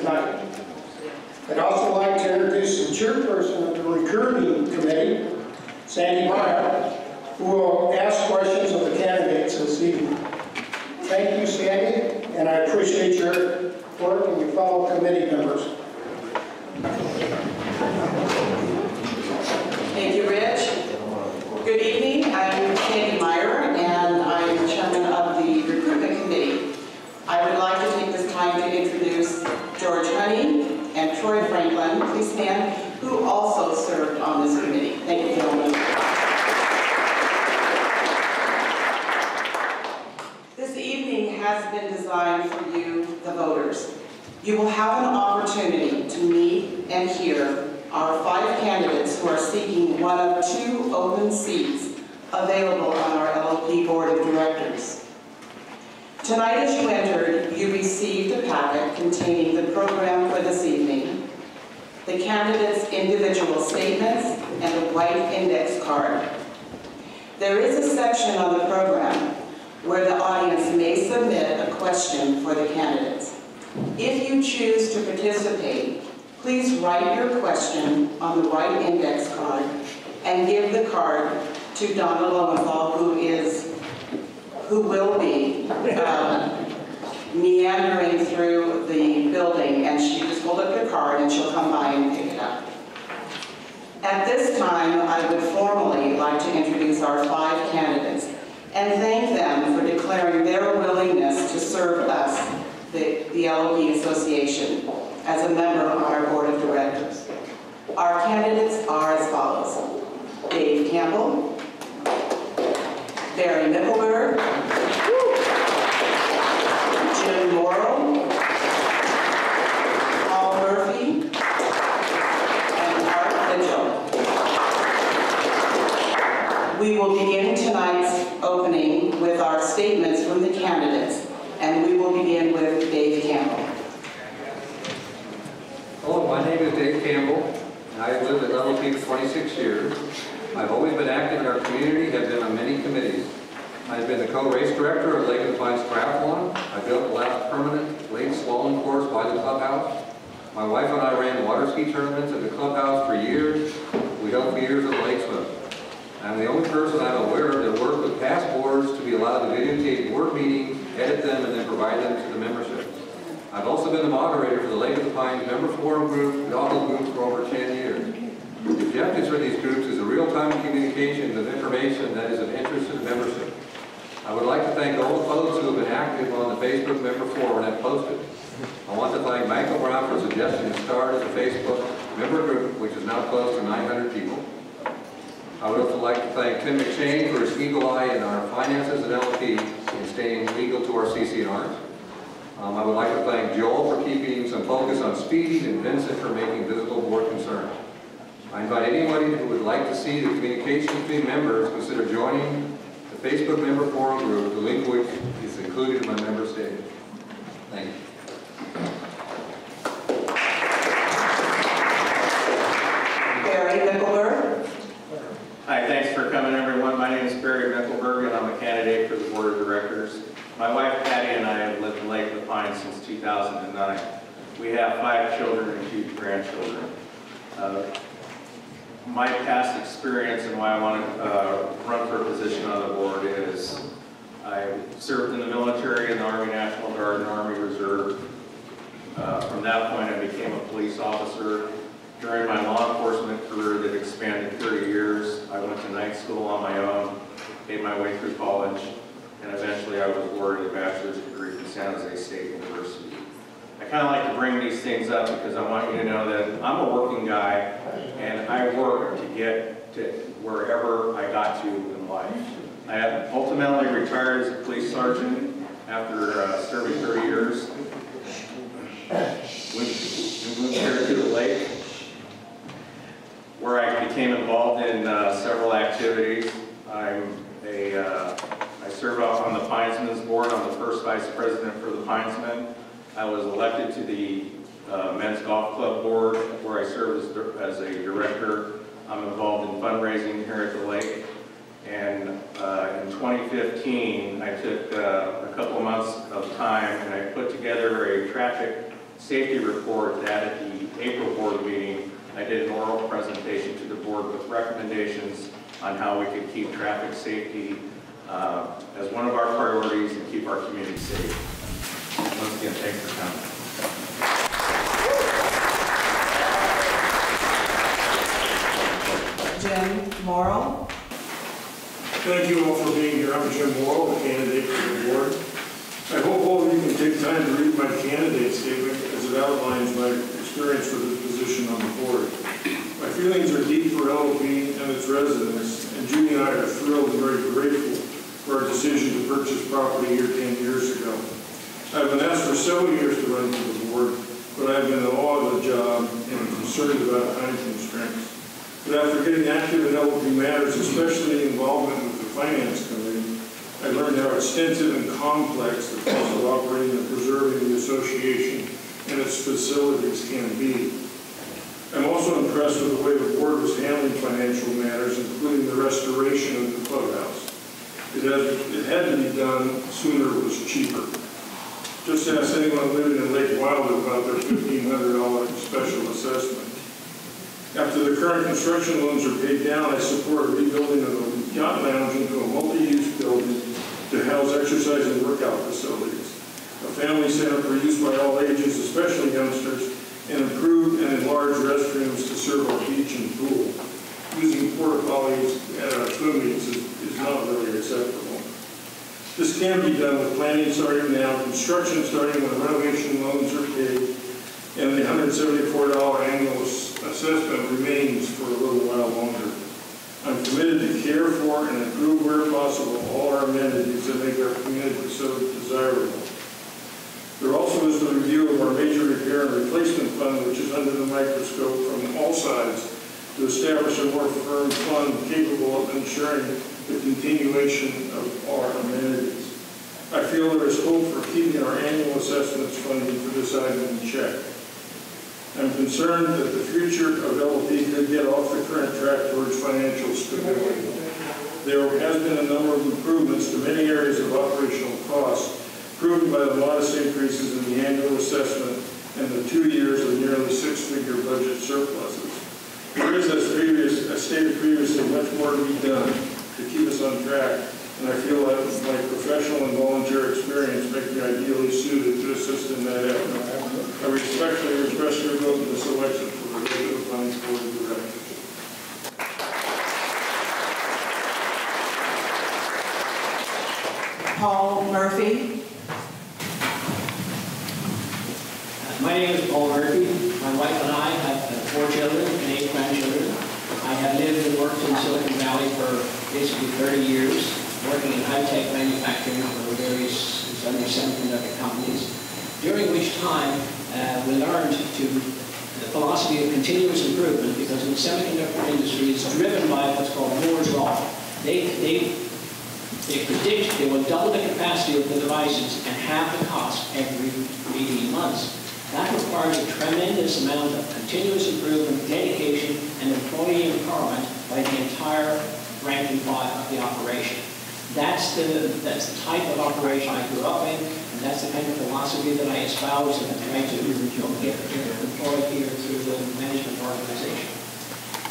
tonight. I'd also like to introduce the chairperson of the recruiting committee, Sandy Meyer, who will ask questions of the candidates this evening. Thank you, Sandy, and I appreciate your work and your fellow committee members. Thank you, Rich. Good evening. I'm Sandy Meyer, and I'm chairman of the recruitment committee. I would like to take this time to introduce George Honey and Troy Franklin, please stand, who also served on this committee. Thank you, gentlemen. This evening has been designed for you, the voters. You will have an opportunity to meet and hear our 5 candidates who are seeking one of 2 open seats available on our LLP Board of Directors. Tonight as you entered, you received a packet containing the program for this evening, the candidates' individual statements, and a white index card. There is a section on the program where the audience may submit a question for the candidates. If you choose to participate, please write your question on the white index card and give the card to Donna Lowenthal, who will be meandering through the building, and she just hold up your card and she'll come by and pick it up. At this time, I would formally like to introduce our 5 candidates and thank them for declaring their willingness to serve us, the LLP Association, as a member of our Board of Directors. Our candidates are as follows: Dave Campbell, Barry MICKLEBURGH, Jim Morrill, Paul Murphy, and Art Vigil. We will begin tonight's opening with our statements from the candidates, and we will begin with Dave Campbell. Hello, my name is Dave Campbell, and I have lived at LLP for 26 years. I've always been active in our community, have been on many committees. I've been the co-race director of Lake of the Pines Triathlon. I built the last permanent lake slalom course by the clubhouse. My wife and I ran water ski tournaments at the clubhouse for years. We held beers at the lake swim. I'm the only person I'm aware of that worked with past boards to be allowed to videotape board meetings, edit them, and then provide them to the membership. I've also been the moderator for the Lake of the Pines Member Forum Group, Doggle Group for over 10 years. The objectives for these groups is a real-time communication of information that is of interest to the membership. I would like to thank all the folks who have been active on the Facebook Member Forum and have posted. I want to thank MICKLEBURGH for suggesting to start as a Facebook member group, which is now close to 900 people. I would also like to thank Tim McShane for his eagle eye in our finances at LLP and staying legal to our CC&Rs. I would like to thank Joel for keeping some focus on speed and Vincent for making visible board concerns. I invite anybody who would like to see the communication between members consider joining the Facebook Member Forum Group, the link which is included in my member statement. Thank you. Barry MICKLEBURGH. Hi, thanks for coming, everyone. My name is Barry MICKLEBURGH, and I'm a candidate for the Board of Directors. My wife, Patty, and I have lived in Lake of the Pines since 2009. We have 5 children and 2 grandchildren. My past experience and why I want to run for a position on the board is I served in the military, in the Army National Guard and Army Reserve. From that point, I became a police officer. During my law enforcement career that expanded 30 years, I went to night school on my own, made my way through college, and eventually I was awarded a bachelor's degree from San Jose State University. I kind of like to bring these things up because I want you to know that I'm a working guy, and I work to get to wherever I got to in life. I have ultimately retired as a police sergeant after serving 30 years. We moved here to the lake, where I became involved in several activities. I serve on the Pinesmen's Board. I'm the first vice president for the Pinesmen. I was elected to the Men's Golf Club Board, where I serve as a director. I'm involved in fundraising here at the lake. And in 2015, I took a couple months of time and I put together a traffic safety report that at the April board meeting, I did an oral presentation to the board with recommendations on how we could keep traffic safety as one of our priorities and keep our community safe. Once again, thanks for coming. Jim Morrill. Thank you all for being here. I'm Jim Morrill, the candidate for the board. I hope all of you can take time to read my candidate statement as it outlines my experience for this position on the board. My feelings are deep for LOP and its residents, and Judy and I are thrilled and very grateful for our decision to purchase property here 10 years ago. I've been asked for several years to run for the board, but I've been in awe of the job and concerned about time constraints. But after getting active in LOP matters, especially involvement with the Finance Committee, I learned how extensive and complex the cost of operating and preserving the association and its facilities can be. I'm also impressed with the way the board was handling financial matters, including the restoration of the clubhouse. It had to be done sooner, it was cheaper. Just ask anyone living in Lake Wilder about their $1,500 special assessment. After the current construction loans are paid down, I support a rebuilding of the yacht lounge into a multi-use building to house exercise and workout facilities, a family center for use by all ages, especially youngsters, and improved and enlarged restrooms to serve our beach and pool. Using porta potties at our swim meets is not really acceptable. This can be done with planning starting now, construction starting when renovation loans are paid, and the $174 annual assessment remains for a little while longer. I'm committed to care for and improve where possible all our amenities that make our community so desirable. There also is the review of our major repair and replacement fund, which is under the microscope from all sides to establish a more firm fund capable of ensuring the continuation of our amenities. I feel there is hope for keeping our annual assessments funding for this item in check. I'm concerned that the future of LOP could get off the current track towards financial stability. There has been a number of improvements to many areas of operational costs, proven by the modest increases in the annual assessment and the 2 years of nearly six-figure budget surpluses. There is, as stated previously, much more to be done to keep us on track, and I feel that my professional and volunteer experience make me ideally suited to assist in that effort. I respectfully request your vote in this election for the Regular Finance Board of Directors. Paul Murphy. My name is Paul Murphy. My wife and I have 4 children and 8 grandchildren. I have lived and worked in Silicon Valley for basically 30 years, working in high-tech manufacturing for various semiconductor companies, during which time we learned the philosophy of continuous improvement, because in the semiconductor industry it's driven by what's called Moore's Law. They predict they will double the capacity of the devices and halve the cost every 18 months. That requires a tremendous amount of continuous improvement, dedication, and employee empowerment by the entire rank and file of the operation. That's the type of operation I grew up in, and that's the kind of philosophy that I espouse and try to get employed here through the management organization.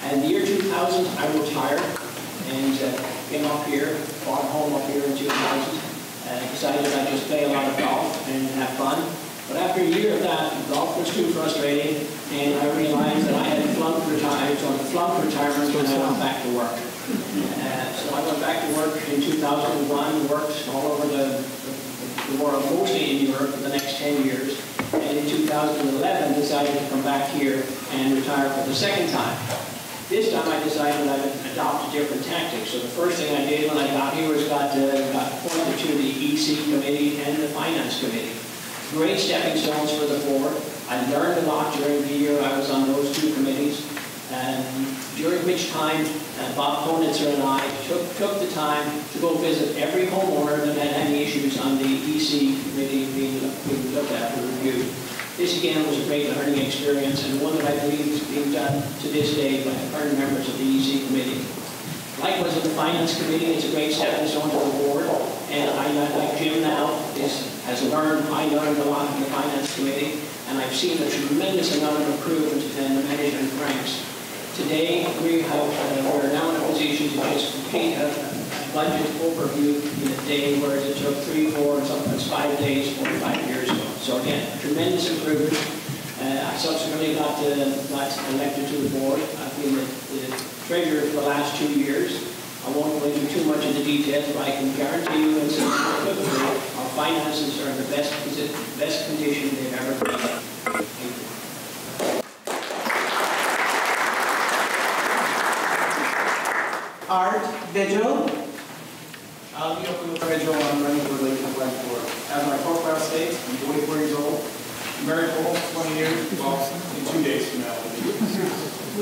And the year 2000, I retired and came up here, bought a home up here in 2000, decided I'd just play a lot of golf and have fun. But after a year of that, golf was too frustrating, and I realized that I had flunked retirement, so I flunked retirement when I went back to work. So I went back to work in 2001, worked all over the world, mostly in Europe for the next 10 years, and in 2011 decided to come back here and retire for the second time. This time I decided I would adopt a different tactic. So the first thing I did when I got here was got appointed to the EC committee and the Finance Committee. Great stepping stones for the board. I learned a lot during the year I was on those 2 committees, during which time Bob Konitzer and I took the time to go visit every homeowner that had any issues on the EC committee being looked at and reviewed. This again was a great learning experience, and one that I believe is being done to this day by the current members of the EC committee. Likewise, in the Finance Committee, it's a great stepping stone to the board, and I, like Jim now, I learned a lot in the Finance Committee, and and I've seen a tremendous amount of improvement in the management ranks. Today, we're now in a position to just complete a budget overview in a day, whereas it took 3, 4, and sometimes 5 days 45 years ago. So again, tremendous improvement. I subsequently got elected to the board. I've been the treasurer for the last 2 years. I won't go into too much in the details, but I can guarantee you and say our finances are in the best condition they've ever been. Thank you. Art Vigil. Vigil, I'm running for Lakeland West Board. As my profile states, I'm 24 years old. I'm married for almost 20 years, well, in 2 days from now.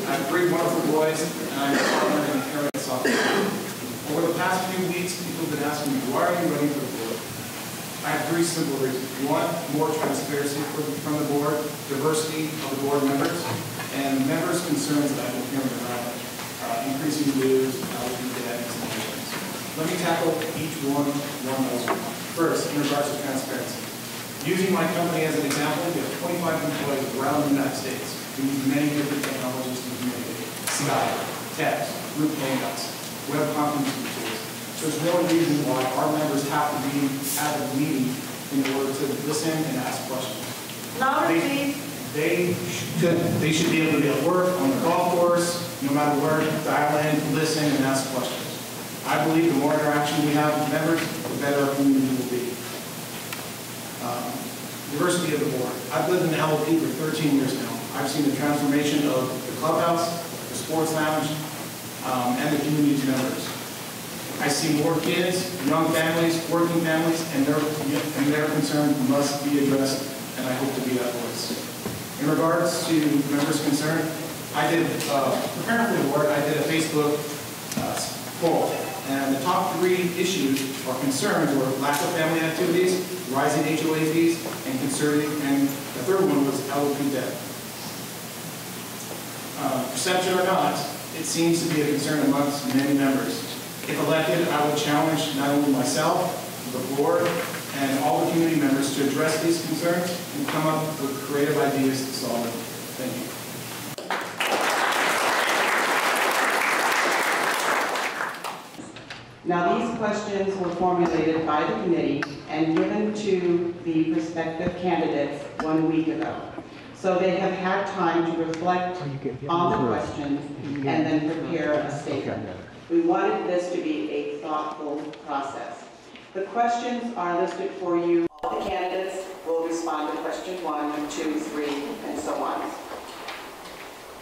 I have 3 wonderful boys, and I'm a partner in parent soccer. Over the past few weeks, people have been asking me, why are you running for the board? I have 3 simple reasons. 1, more transparency from the board, diversity of the board members, and members' concerns that I've been hearing around increasing dues, debt, and sanctions. Let me tackle each one at a time. First, in regards to transparency. Using my company as an example, we have 25 employees around the United States. We use many different technologies to communicate. Skype, text, group hangouts, web conferencing tools. So there's no reason why our members have to be at a meeting in order to listen and ask questions. They should be able to be at work, on the golf course, no matter where, dial in, listen, and ask questions. I believe the more interaction we have with members, the better our community will be. Diversity of the board. I've lived in LOP for 13 years now. I've seen the transformation of the clubhouse, the sports lounge, and the community members. I see more kids, young families, working families, and their concerns must be addressed, and I hope to be that voice. In regards to members' concern, I did, preparing for the board, I did a Facebook poll, and the top 3 issues or concerns were lack of family activities, rising HOA fees, and the third one was LOP debt. Perception or not, it seems to be a concern amongst many members. If elected, I would challenge not only myself, the board, and all the community members to address these concerns and come up with creative ideas to solve them. Thank you. Now, these questions were formulated by the committee and given to the prospective candidates 1 week ago. So they have had time to reflect on the questions and then prepare a statement. We wanted this to be a thoughtful process. The questions are listed for you. All the candidates will respond to question 1, 2, 3, and so on.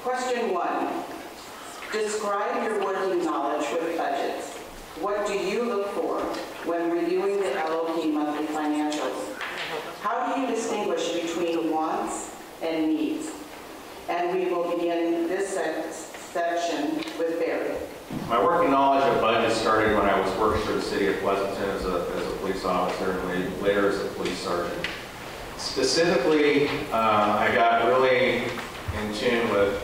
Question 1, describe your working knowledge with budgets. What do you look for when reviewing the LOP monthly financials? How do you distinguish between wants and needs? And we will begin this section with Barry. My working knowledge of budget started when I was working for the city of Pleasanton as a police officer and later as a police sergeant. Specifically, I got really in tune with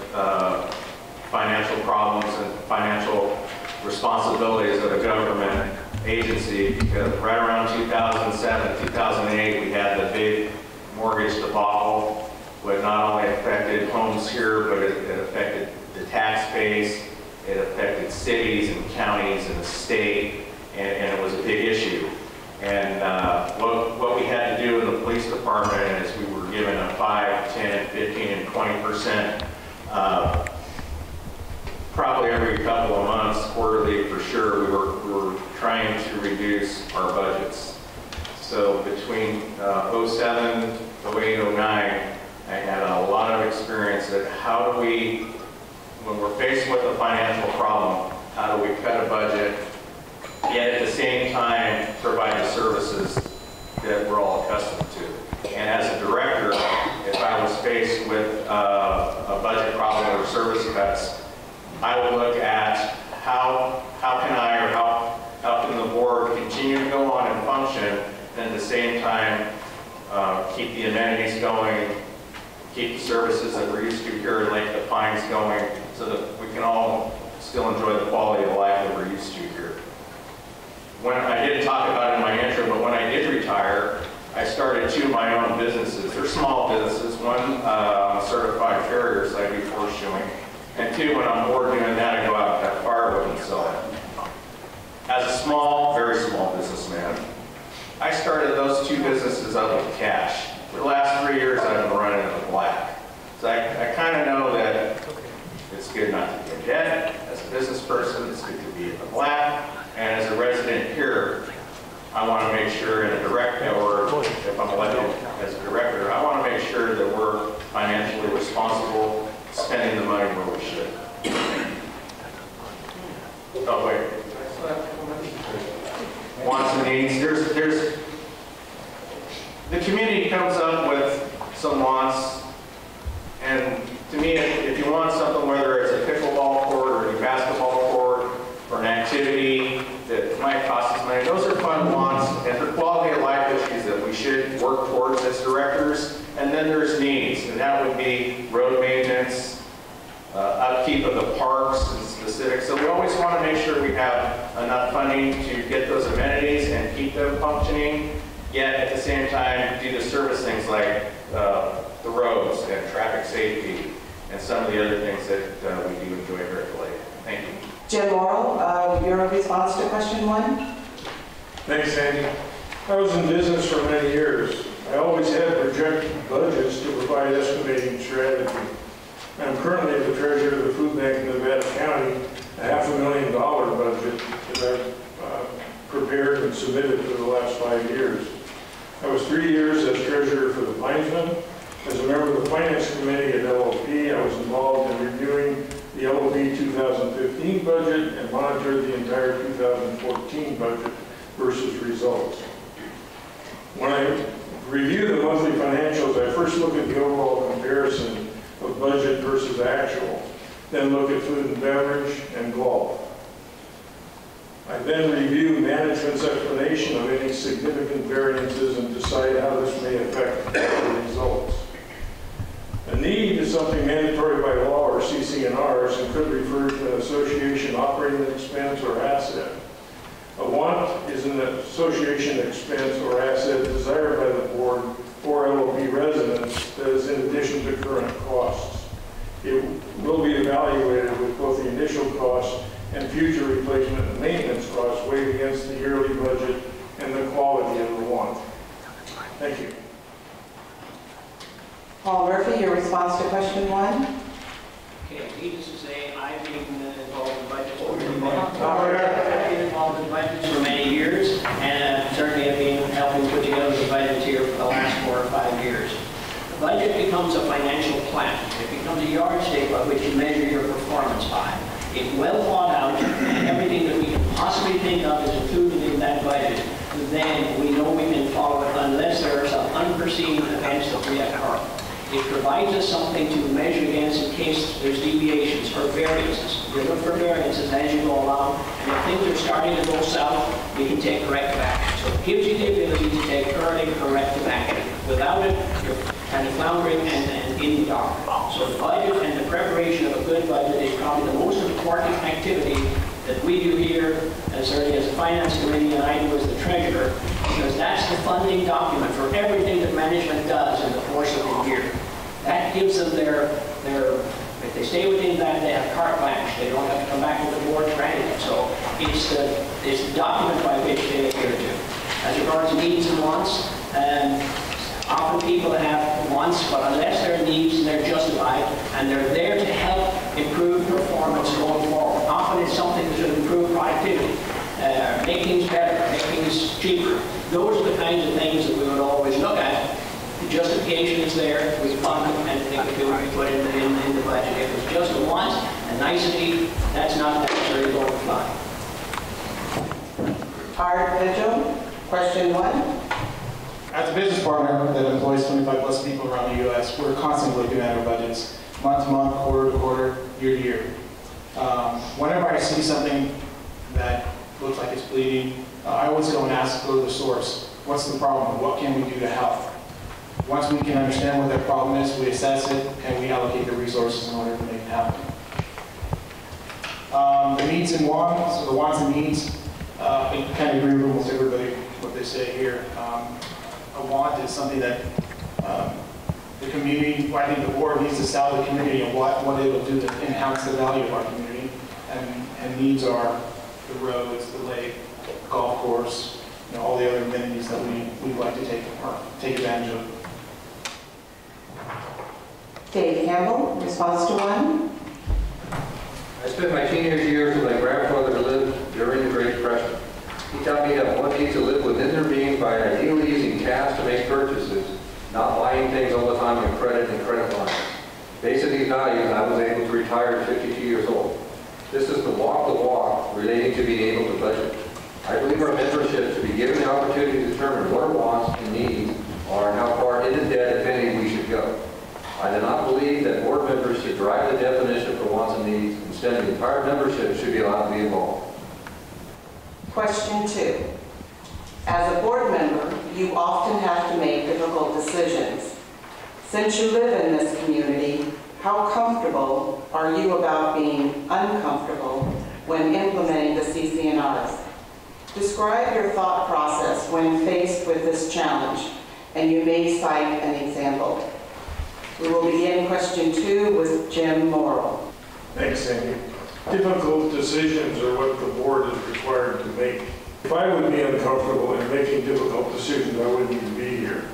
financial problems and financial responsibilities of a government agency, because right around 2007, 2008, we had the big mortgage debacle, which not only affected homes here, but it affected the tax base, it affected cities and counties and the state, and it was a big issue. And what we had to do in the police department is we were given a 5, 10, 15, and 20%, probably every couple of months, quarterly for sure, we were trying to reduce our budgets. So between 07, 08, 09, I had a lot of experience at how do we, when we're faced with a financial problem, how do we cut a budget, yet at the same time provide the services that we're all accustomed to. And as a director, if I was faced with a budget problem or service cuts, I would look at how can I, or how can the board continue to go on and function, and at the same time keep the amenities going, keep the services that we're used to here in Lake the Pines going, so that we can all still enjoy the quality of life that we're used to here. When I didn't talk about it in my intro, but when I did retire, I started 2 of my own businesses. They're small businesses. One, I'm a certified carrier, so I do force shoeing. And 2, when I'm bored doing that, I go out and cut firewood and sell it. As a small, very small businessman, I started those 2 businesses out with cash. For the last 3 years, I've been running in the black. So I kind of know that it's good not to be in debt. As a business person, it's good to be in the black. And as a resident here, I want to make sure in a director, or if I'm elected as a director, I want to make sure that we're financially responsible, spending the money where we should. Oh, wait. Wants and needs. The community comes up with some wants, and to me, if you want something, whether it's a pickleball court or a basketball court or an activity that might cost us money, those are fun wants, and they're quality of life issues that we should work towards as directors. And then there's needs, and that would be road maintenance, upkeep of the parks and specifics. So we always want to make sure we have enough funding to get those amenities and keep them functioning, yet at the same time do the service things like the roads and traffic safety and some of the other things that we do enjoy here at the lake. Thank you. Jim Morrill, your response to question 1? Thanks, Sandy. I was in business for many years. I always had projected budgets to provide estimating strategy. I'm currently the treasurer of the Food Bank in Nevada County, a $500,000 budget that I've prepared and submitted for the last 5 years. I was 3 years as treasurer for the Plainsman. As a member of the Finance Committee at LOP, I was involved in reviewing the LOP 2015 budget and monitored the entire 2014 budget versus results. When I review the monthly financials, I first look at the overall comparison of budget versus actual, then look at food and beverage and golf. I then review management's explanation of any significant variances and decide how this may affect the results. A need is something mandatory by law or CC&Rs and could refer to an association operating expense or asset. A want is an association expense or asset desired by the board for LOP residents that is in addition to current costs. It will be evaluated with both the initial cost and future replacement and maintenance costs weighed against the yearly budget and the quality of the want. Thank you. Paul Murphy, your response to question 1? Okay, needless to say, I've been involved in budgets for budgets for many years, and certainly I've been helping put together the budgets here for the last 4 or 5 years. The budget becomes a financial plan. It becomes a yardstick by which you measure your performance by. It's well thought out, and everything that we can possibly think of is included in that budget. Then we know we can follow it unless there are some unforeseen events that we occur. It provides us something to measure against in case there's deviations or variances. We look for variances as you go along, and if things are starting to go south, we can take corrective action. So it gives you the ability to take early corrective action. Without it, you're kind of floundering and in the dark. So the budget and the preparation of a good budget is probably the most important activity that we do here, certainly as a finance committee, and I do as the treasurer, because that's the funding document for everything that management does in the course of the year. That gives them their if they stay within that, they have carte blanche. They don't have to come back to the board for anything. So it's the document by which they adhere to. As regards needs and wants, often people have wants, but unless their needs and they're justified and they're there to help improve performance going forward. Often it's something that should improve productivity, make things better, make things cheaper. Those are the kinds of things that we would always look at. The justification is there, we fund them, and think it would be put in the budget. If it's just a want, a nicety, that's not necessarily going to fly. Art Vigil, question 1. As a business partner that employs 25 plus people around the U.S., we're constantly looking at our budgets, month to month, quarter to quarter, year to year. Whenever I see something that looks like it's bleeding, I always go to the source. What's the problem? What can we do to help? Once we can understand what that problem is, we assess it, and we allocate the resources in order to make it happen. The needs and wants, so the wants and needs, I kind of agree with almost everybody what they say here. want is something that the community, I think the board needs to sell the community and what it will do to enhance the value of our community. And needs are the roads, the lake, golf course, all the other amenities that we'd like to take advantage of. Dave Campbell, response to 1. I spent my teenage years with my grandfather who lived during the Great Depression. He taught me that one needs to live within their means by ideally using cash to make purchases, not buying things all the time with credit and credit lines. Based on these values, I was able to retire at 52 years old. This is the walk relating to being able to budget. I believe our membership should be given the opportunity to determine what our wants and needs are and how far into debt, if any, we should go. I do not believe that board members should drive the definition for wants and needs. Instead, the entire membership should be allowed to be involved. Question 2. As a board member, you often have to make difficult decisions. Since you live in this community, how comfortable are you about being uncomfortable when implementing the CC&Rs? Describe your thought process when faced with this challenge, and you may cite an example. We will begin question 2 with Jim Morrill. Thanks, Sandy. Difficult decisions are what the board is required to make. If I would be uncomfortable in making difficult decisions, I wouldn't even be here.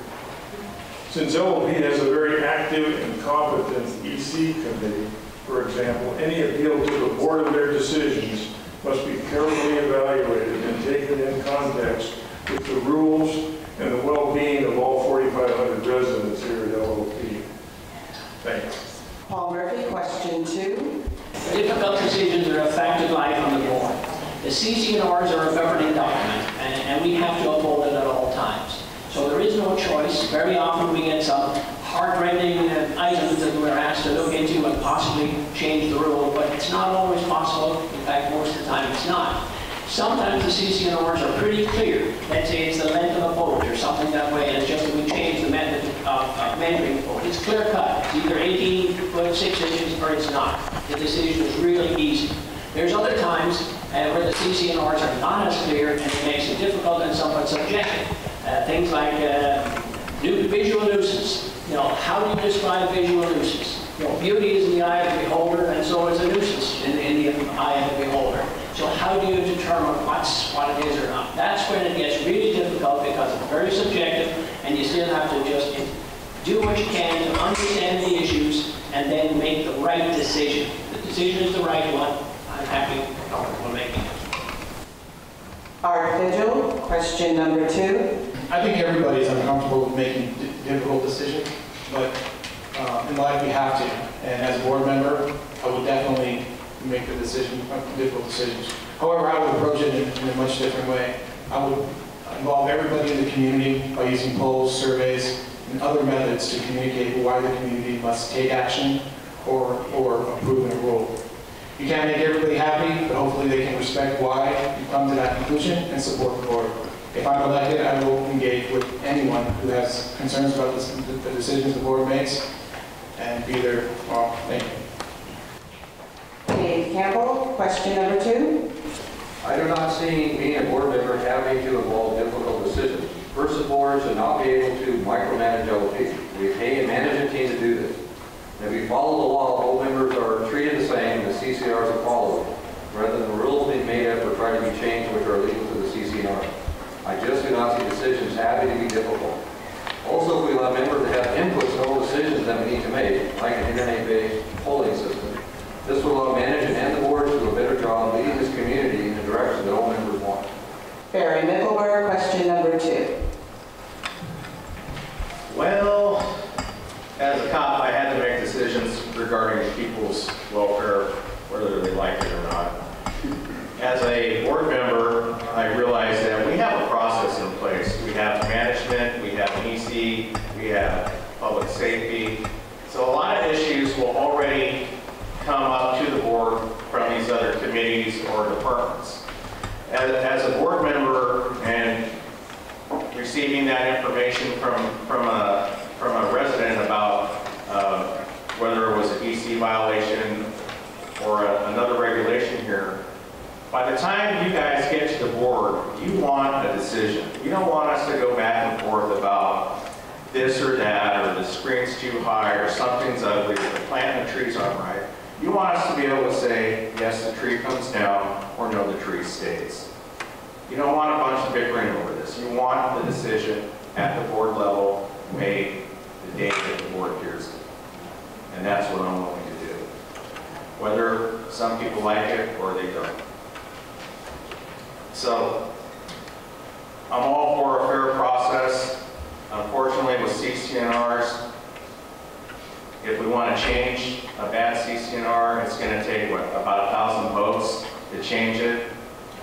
Since LOP has a very active and competent EC committee, for example, any appeal to the board of their decisions must be carefully evaluated and taken in context with the rules and the well-being of all 4,500 residents here at LOP. Thanks. Paul Murphy, question 2. Difficult decisions are a fact of life on the board. The CC&Rs are a governing document, and we have to uphold it at all times. So there is no choice. Very often we get some heart-rending items that we're asked to look into and possibly change the rule, but it's not always possible. In fact, most of the time it's not. Sometimes the CC&Rs are pretty clear. Let's say it's the length of a boat or something that way, and it's just that we change the method of measuring the boat. It's clear cut. It's either 18 foot 6 inches or it's not. The decision is really easy. There's other times where the CC&Rs are not as clear, and it makes it difficult and somewhat subjective. Things like visual nuisance. How do you describe visual nuisance? Beauty is in the eye of the beholder, and so is a nuisance in the eye of the beholder. So how do you determine what it is or not? That's when it gets really difficult because it's very subjective, and you still have to just do what you can to understand the issues and then make the right decision. The decision is the right one. I'm happy and comfortable making it. Art Vigil, question number 2. I think everybody's uncomfortable with making difficult decisions, but in life we have to. And as a board member, I would definitely make the difficult decisions. However, I would approach it in a much different way. I would involve everybody in the community by using polls, surveys, and other methods to communicate why the community must take action or approve a rule. You can't make everybody happy, but hopefully they can respect why you come to that conclusion and support the board. If I'm elected, I will engage with anyone who has concerns about the decisions the board makes and be there. Well, thank you. Dave Campbell, question number 2. I do not see being a board member having to involve difficult decisions. Person boards should not be able to micromanage LOP. We pay a management team to do this. If we follow the law, all members are treated the same and the CC&Rs are followed, rather than the rules being made up or trying to be changed which are illegal to the CC&R. I just do not see decisions having to be difficult. Also, if we allow members to have inputs in all decisions that we need to make, like an internet-based polling system, this will allow management and the board to do a better job leading this community in the direction that all members want. Barry MICKLEBURGH, question number 2. Well, as a cop, I had to make decisions regarding people's welfare, whether they liked it or not. As a board member, I realized that we have a process in place. We have management, we have an EC, we have public safety. So a lot of issues will already come up to the board from these other committees or departments. As a board member and receiving that information from a resident about whether it was an EC violation or another regulation here, By the time you guys get to the board, you want a decision. You don't want us to go back and forth about this or that, or the screen's too high, or something's ugly, or the plant and the trees aren't right. You want us to be able to say, yes, the tree comes down, or no, the tree stays. You don't want a bunch of bickering over this. You want the decision at the board level made the day that the board hears it. And that's what I'm willing to do. Whether some people like it or they don't. So, I'm all for a fair process. Unfortunately, with CCNRs, if we want to change a bad CCNR, it's going to take, what, about 1,000 votes to change it?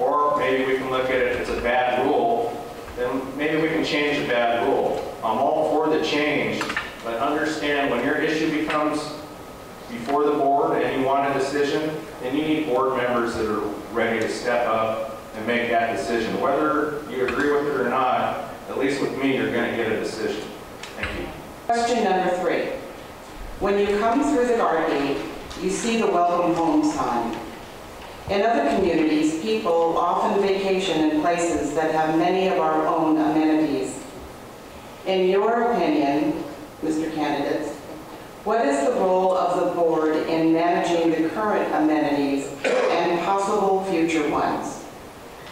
Or maybe we can look at it, if it's a bad rule, then maybe we can change a bad rule. I'm all for the change, but understand when your issue becomes before the board and you want a decision, then you need board members that are ready to step up and make that decision. Whether you agree with it or not, at least with me, you're going to get a decision. Thank you. Question number 3. When you come through the guard gate, you see the welcome home sign. In other communities, people often vacation in places that have many of our own amenities. In your opinion, Mr. Candidates, what is the role of the board in managing the current amenities and possible future ones?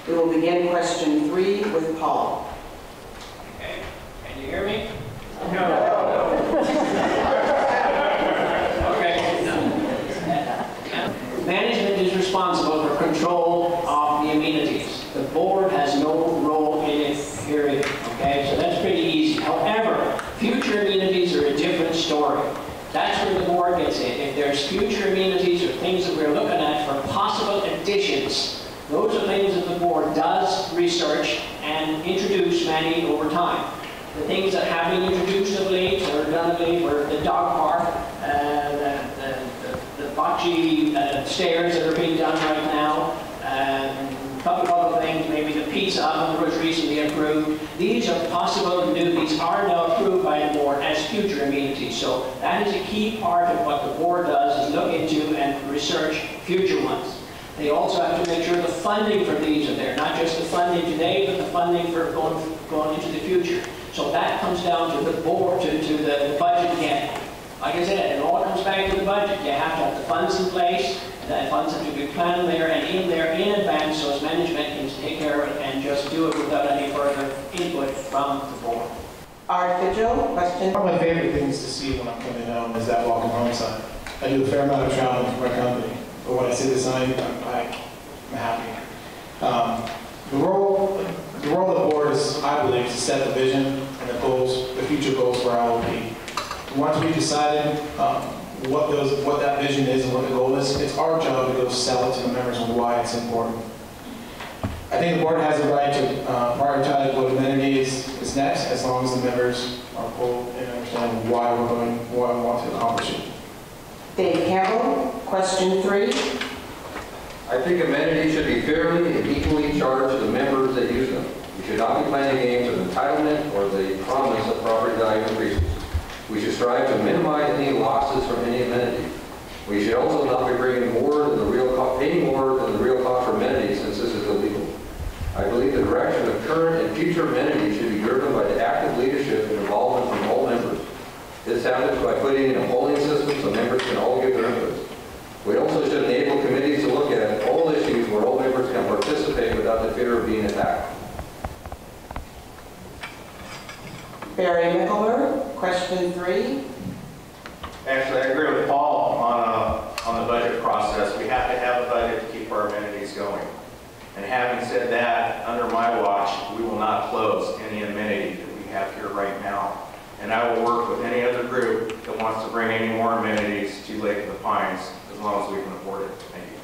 We will begin question 3 with Paul. Okay, can you hear me? No. Okay. Management is responsible for control of the amenities. The board has no role in it, period. Okay, so that's pretty easy. However, future amenities are a different story. That's where the board gets in. If there's future amenities or things that we're looking at for possible additions, those are things that the board does research and introduce many over time. The things that have been introduced of late or done of late were the dog park, the bocce stairs that are being done right now, a couple of other things, maybe the pizza oven was recently approved. These are possible amenities are now approved by the board as future amenities. So that is a key part of what the board does, is look into and research future ones. They also have to make sure the funding for these are there, not just the funding today, but the funding for going into the future. So that comes down to the board, to the budget again. Like I said, it all comes back to the budget. You have to have the funds in place, the funds have to be planned there and in there in advance so as management can take care of it and just do it without any further input from the board. Art Vigil, question. One of my favorite things to see when I'm coming home is that welcome home sign. I do a fair amount of traveling for my company, but when I see the sign, I'm happy. The role of the board is, I believe, to set the vision and the goals, the future goals for our LP. Once we've decided what that vision is and what the goal is, it's our job to go sell it to the members on why it's important. I think the board has the right to prioritize what amenities is next, as long as the members are full and understand why we want to accomplish it. Dave Campbell, question 3. I think amenities should be fairly and equally charged to the members that use them. We should not be playing games of entitlement or the promise of property value increases. We should strive to minimize any losses from any amenity. We should also not be bringing more than the real cost, paying more than the real cost for amenities, since this is illegal. I believe the direction of current and future amenities should be driven by the active leadership and involvement from all members. This happens by putting in a polling system so members can all give their input. We also should enable committees to look at all issues where all members can participate without the fear of being attacked. Barry MICKLEBURGH, question 3. Actually, I agree with Paul on the budget process. We have to have a budget to keep our amenities going. And having said that, under my watch, we will not close any amenity that we have here right now. And I will work with any other group that wants to bring any more amenities to Lake of the Pines, as long as we can afford it. Thank you.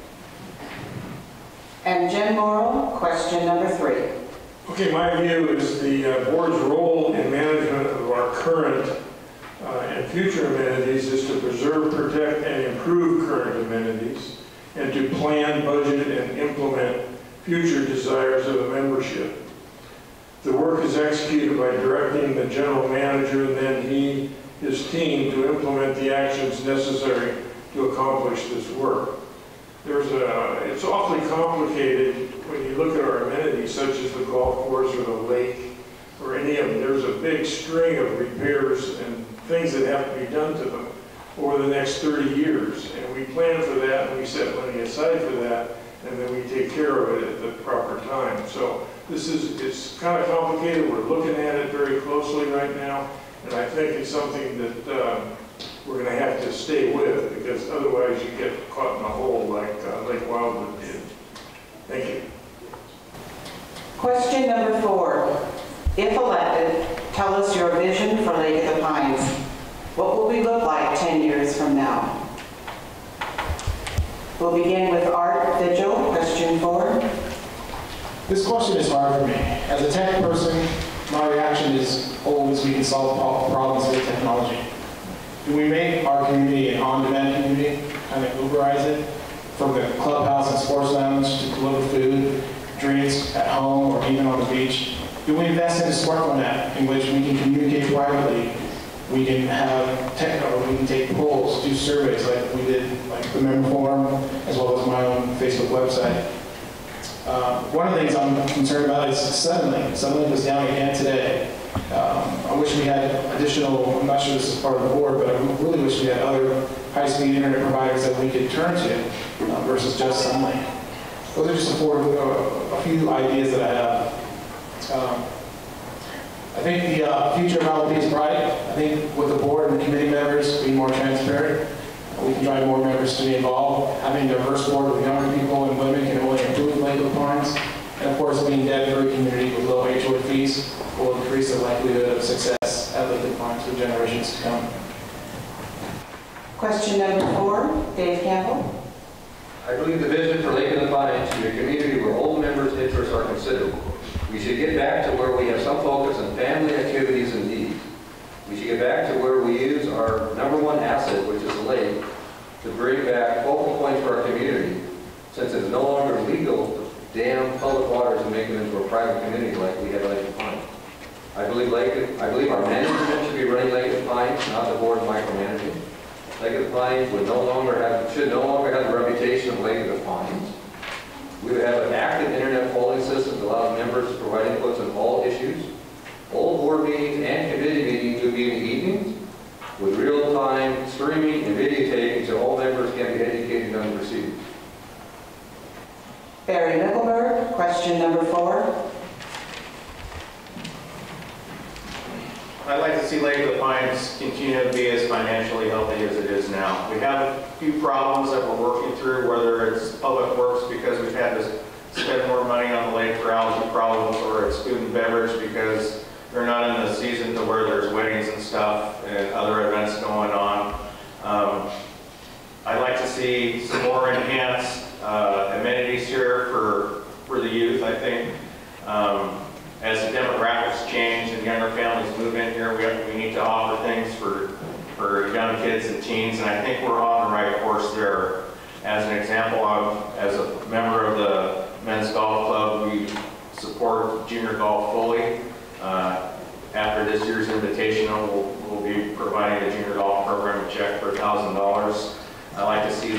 And Jen Morrill, question number 3. Okay, my view is the board's role in management of our current and future amenities is to preserve, protect, and improve current amenities, and to plan, budget, and implement future desires of the membership. The work is executed by directing the general manager and then his team to implement the actions necessary to accomplish this work. it's awfully complicated when you look at our amenities, such as the golf course or the lake, or any of them. There's a big string of repairs and things that have to be done to them over the next 30 years. And we plan for that, and we set money aside for that, and then we take care of it at the proper time. So it's kind of complicated. We're looking at it very closely right now, and I think it's something that we're going to have to stay with, because otherwise you get caught in a hole like Lake Wildwood did. Thank you. Question number 4. If elected, tell us your vision for Lake of the Pines. What will we look like 10 years from now? We'll begin with Art Vigil, question 4. This question is hard for me. As a tech person, my reaction is always we can solve problems with technology. Do we make our community an on-demand community, kind of Uberize it, from the clubhouse and sports lounge to deliver food, drinks at home, or even on the beach? Do we invest in a smartphone app in which we can communicate privately? We can have techno, we can take polls, do surveys like we did, like the member forum, as well as my own Facebook website. One of the things I'm concerned about is Suddenlink. Suddenlink was down again today. I wish we had additional, I'm not sure this is part of the board, but I really wish we had other high-speed internet providers that we could turn to versus just Suddenlink. Those are just a few ideas that I have. I think the future of LP is bright. I think with the board and the committee members being more transparent, we can drive more members to be involved. Having a diverse board with younger people and women can only improve Lake of the Pines. And of course, being debt-free community with low HOA fees will increase the likelihood of success at Lake of the Pines for generations to come. Question number 4, Dave Campbell. I believe the vision for Lake of the Pines should be a community where all members' interests are considered. We should get back to where we have some focus on family activities and needs. We should get back to where we use our #1 asset, which is the lake, to bring back focal points for our community, since it is no longer legal to dam public waters and make them into a private community like we have at Lake of the Pines. I believe our management should be running Lake of the Pines, not the board micromanaging. Lake of the Pines should no longer have the reputation of Lake of the Pines. We would have an active internet polling system that allows members to provide inputs on all issues. All board meetings and committee meetings would be in the evenings with real-time streaming and videotaping so all members can be educated on the proceedings. Barry MICKLEBURGH, question number 4. I'd like to see Lake of the Pines continue to be as financially healthy as it is now. We have a few problems that we're working through, whether it's public works because we've had to spend more money on the lake for algae problems, or it's food and beverage because they're not in the season to where there's weddings and stuff and other events going on. I'd like to see some more enhanced amenities here for the youth. I think as the demographics change and younger families move in here, we need to offer things for young kids and teens, and I think we're on the right course there. As an example, as a member of the men's golf club, we support junior golf fully. After this year's invitational, we'll be providing the junior golf program a check for $1,000. I like to see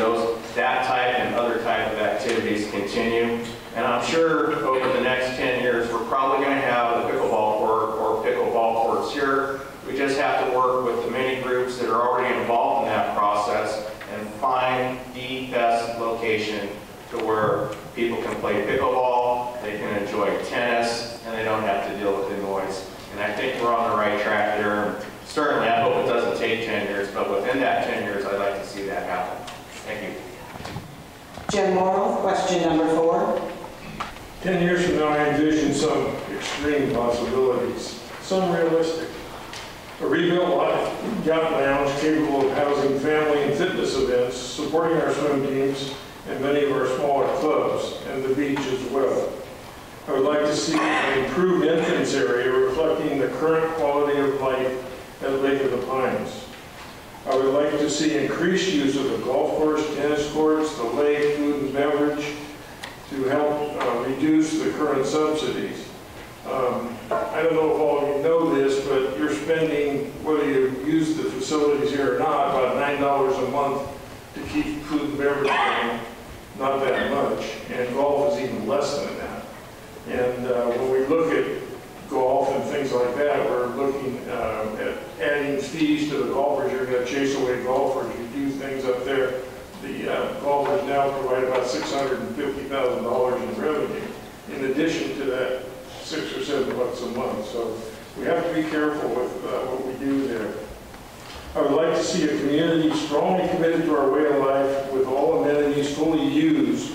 that type and other type of activities continue. And I'm sure over the next 10 years, we're probably going to have a pickleball court or pickleball courts here. We just have to work with the many groups that are already involved in that process and find the best location to where people can play pickleball, they can enjoy tennis, and they don't have to deal with the noise. And I think we're on the right track there. Certainly, I hope it doesn't take 10 years, but within that 10 years, I'd like to see that happen. Thank you. Jim Morrill, question number 4. 10 years from now, I envision some extreme possibilities, some realistic. A rebuilt yacht lounge capable of housing family and fitness events, supporting our swim teams and many of our smaller clubs, and the beach as well. I would like to see an improved entrance area reflecting the current quality of life at Lake of the Pines. I would like to see increased use of the golf course, tennis courts, the lake, food and beverage to help reduce the current subsidies. I don't know if all of you know this, but you're spending, whether you use the facilities here or not, about $9 a month to keep food and beverage going. not that much, and golf is even less than that. And when we look at golf and things like that, we're looking at adding fees to the golfers. You're going to chase away golfers. You do things up there. The golfers now provide about $650,000 in revenue, in addition to that $6 or $7 a month. So we have to be careful with what we do there. I would like to see a community strongly committed to our way of life, with all amenities fully used,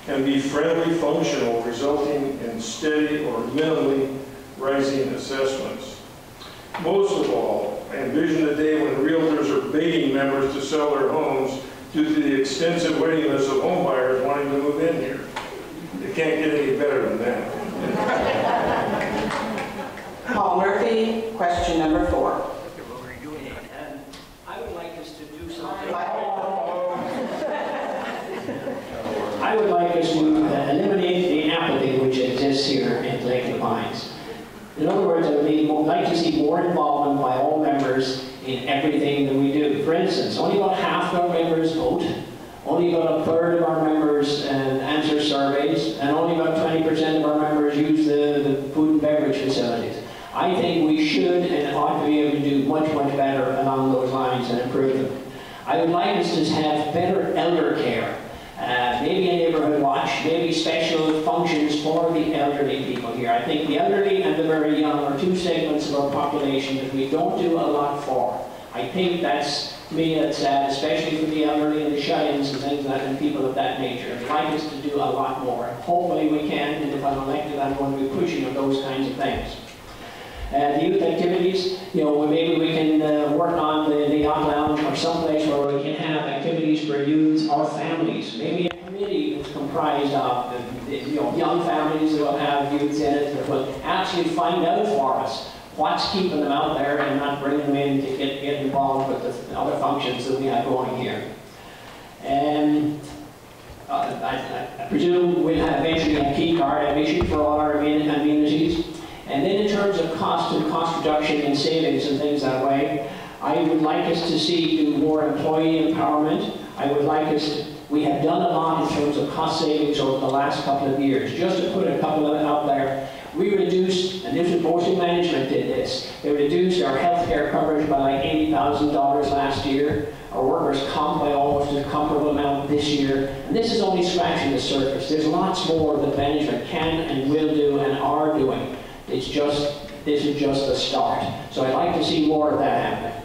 and be friendly, functional, resulting in steady or minimally rising assessments. Most of all, I envision the day when realtors are baiting members to sell their homes due to the extensive waiting list of home buyers wanting to move in here. It can't get any better than that. Paul Murphy, question number 4. I would like us to do something. I would like us to eliminate the apathy which exists here in Lake Pines. In other words, I would like to see more involvement by all members in everything that we do. For instance, only about half of our members vote, only about a third of our members answer surveys, and only about 20% of our members use the food and beverage facilities. I think we should and ought to be able to do much, much better along those lines and improve them. I would like us to have better elder care. Maybe a neighborhood watch, maybe special functions for the elderly people here. I think the elderly and the very young are two segments of our population that we don't do a lot for. I think that's, to me, that's sad, especially for the elderly and the shut-ins and things like that, and people of that nature. I'd like us to do a lot more. Hopefully we can, and if I'm elected, I'm going to be pushing on those kinds of things. The youth activities, you know, maybe we can work on the yacht lounge or someplace where we can have activities for youths or families. Maybe a committee that's comprised of young families that will have youths in it that will actually find out for us what's keeping them out there and not bringing them in to get involved with the other functions that we have going here. And I presume we'll have eventually a key card issued for all our amenities. And then in terms of cost and cost reduction and savings and things that way, I would like us to do more employee empowerment. I would like us to, we have done a lot in terms of cost savings over the last couple of years. Just to put a couple of them out there, we reduced, and this was mostly management did this, they reduced our health care coverage by like $80,000 last year, our workers' comp by almost a comparable amount this year, and this is only scratching the surface. There's lots more that management can and will do and are doing. This is just the start. So I'd like to see more of that happening.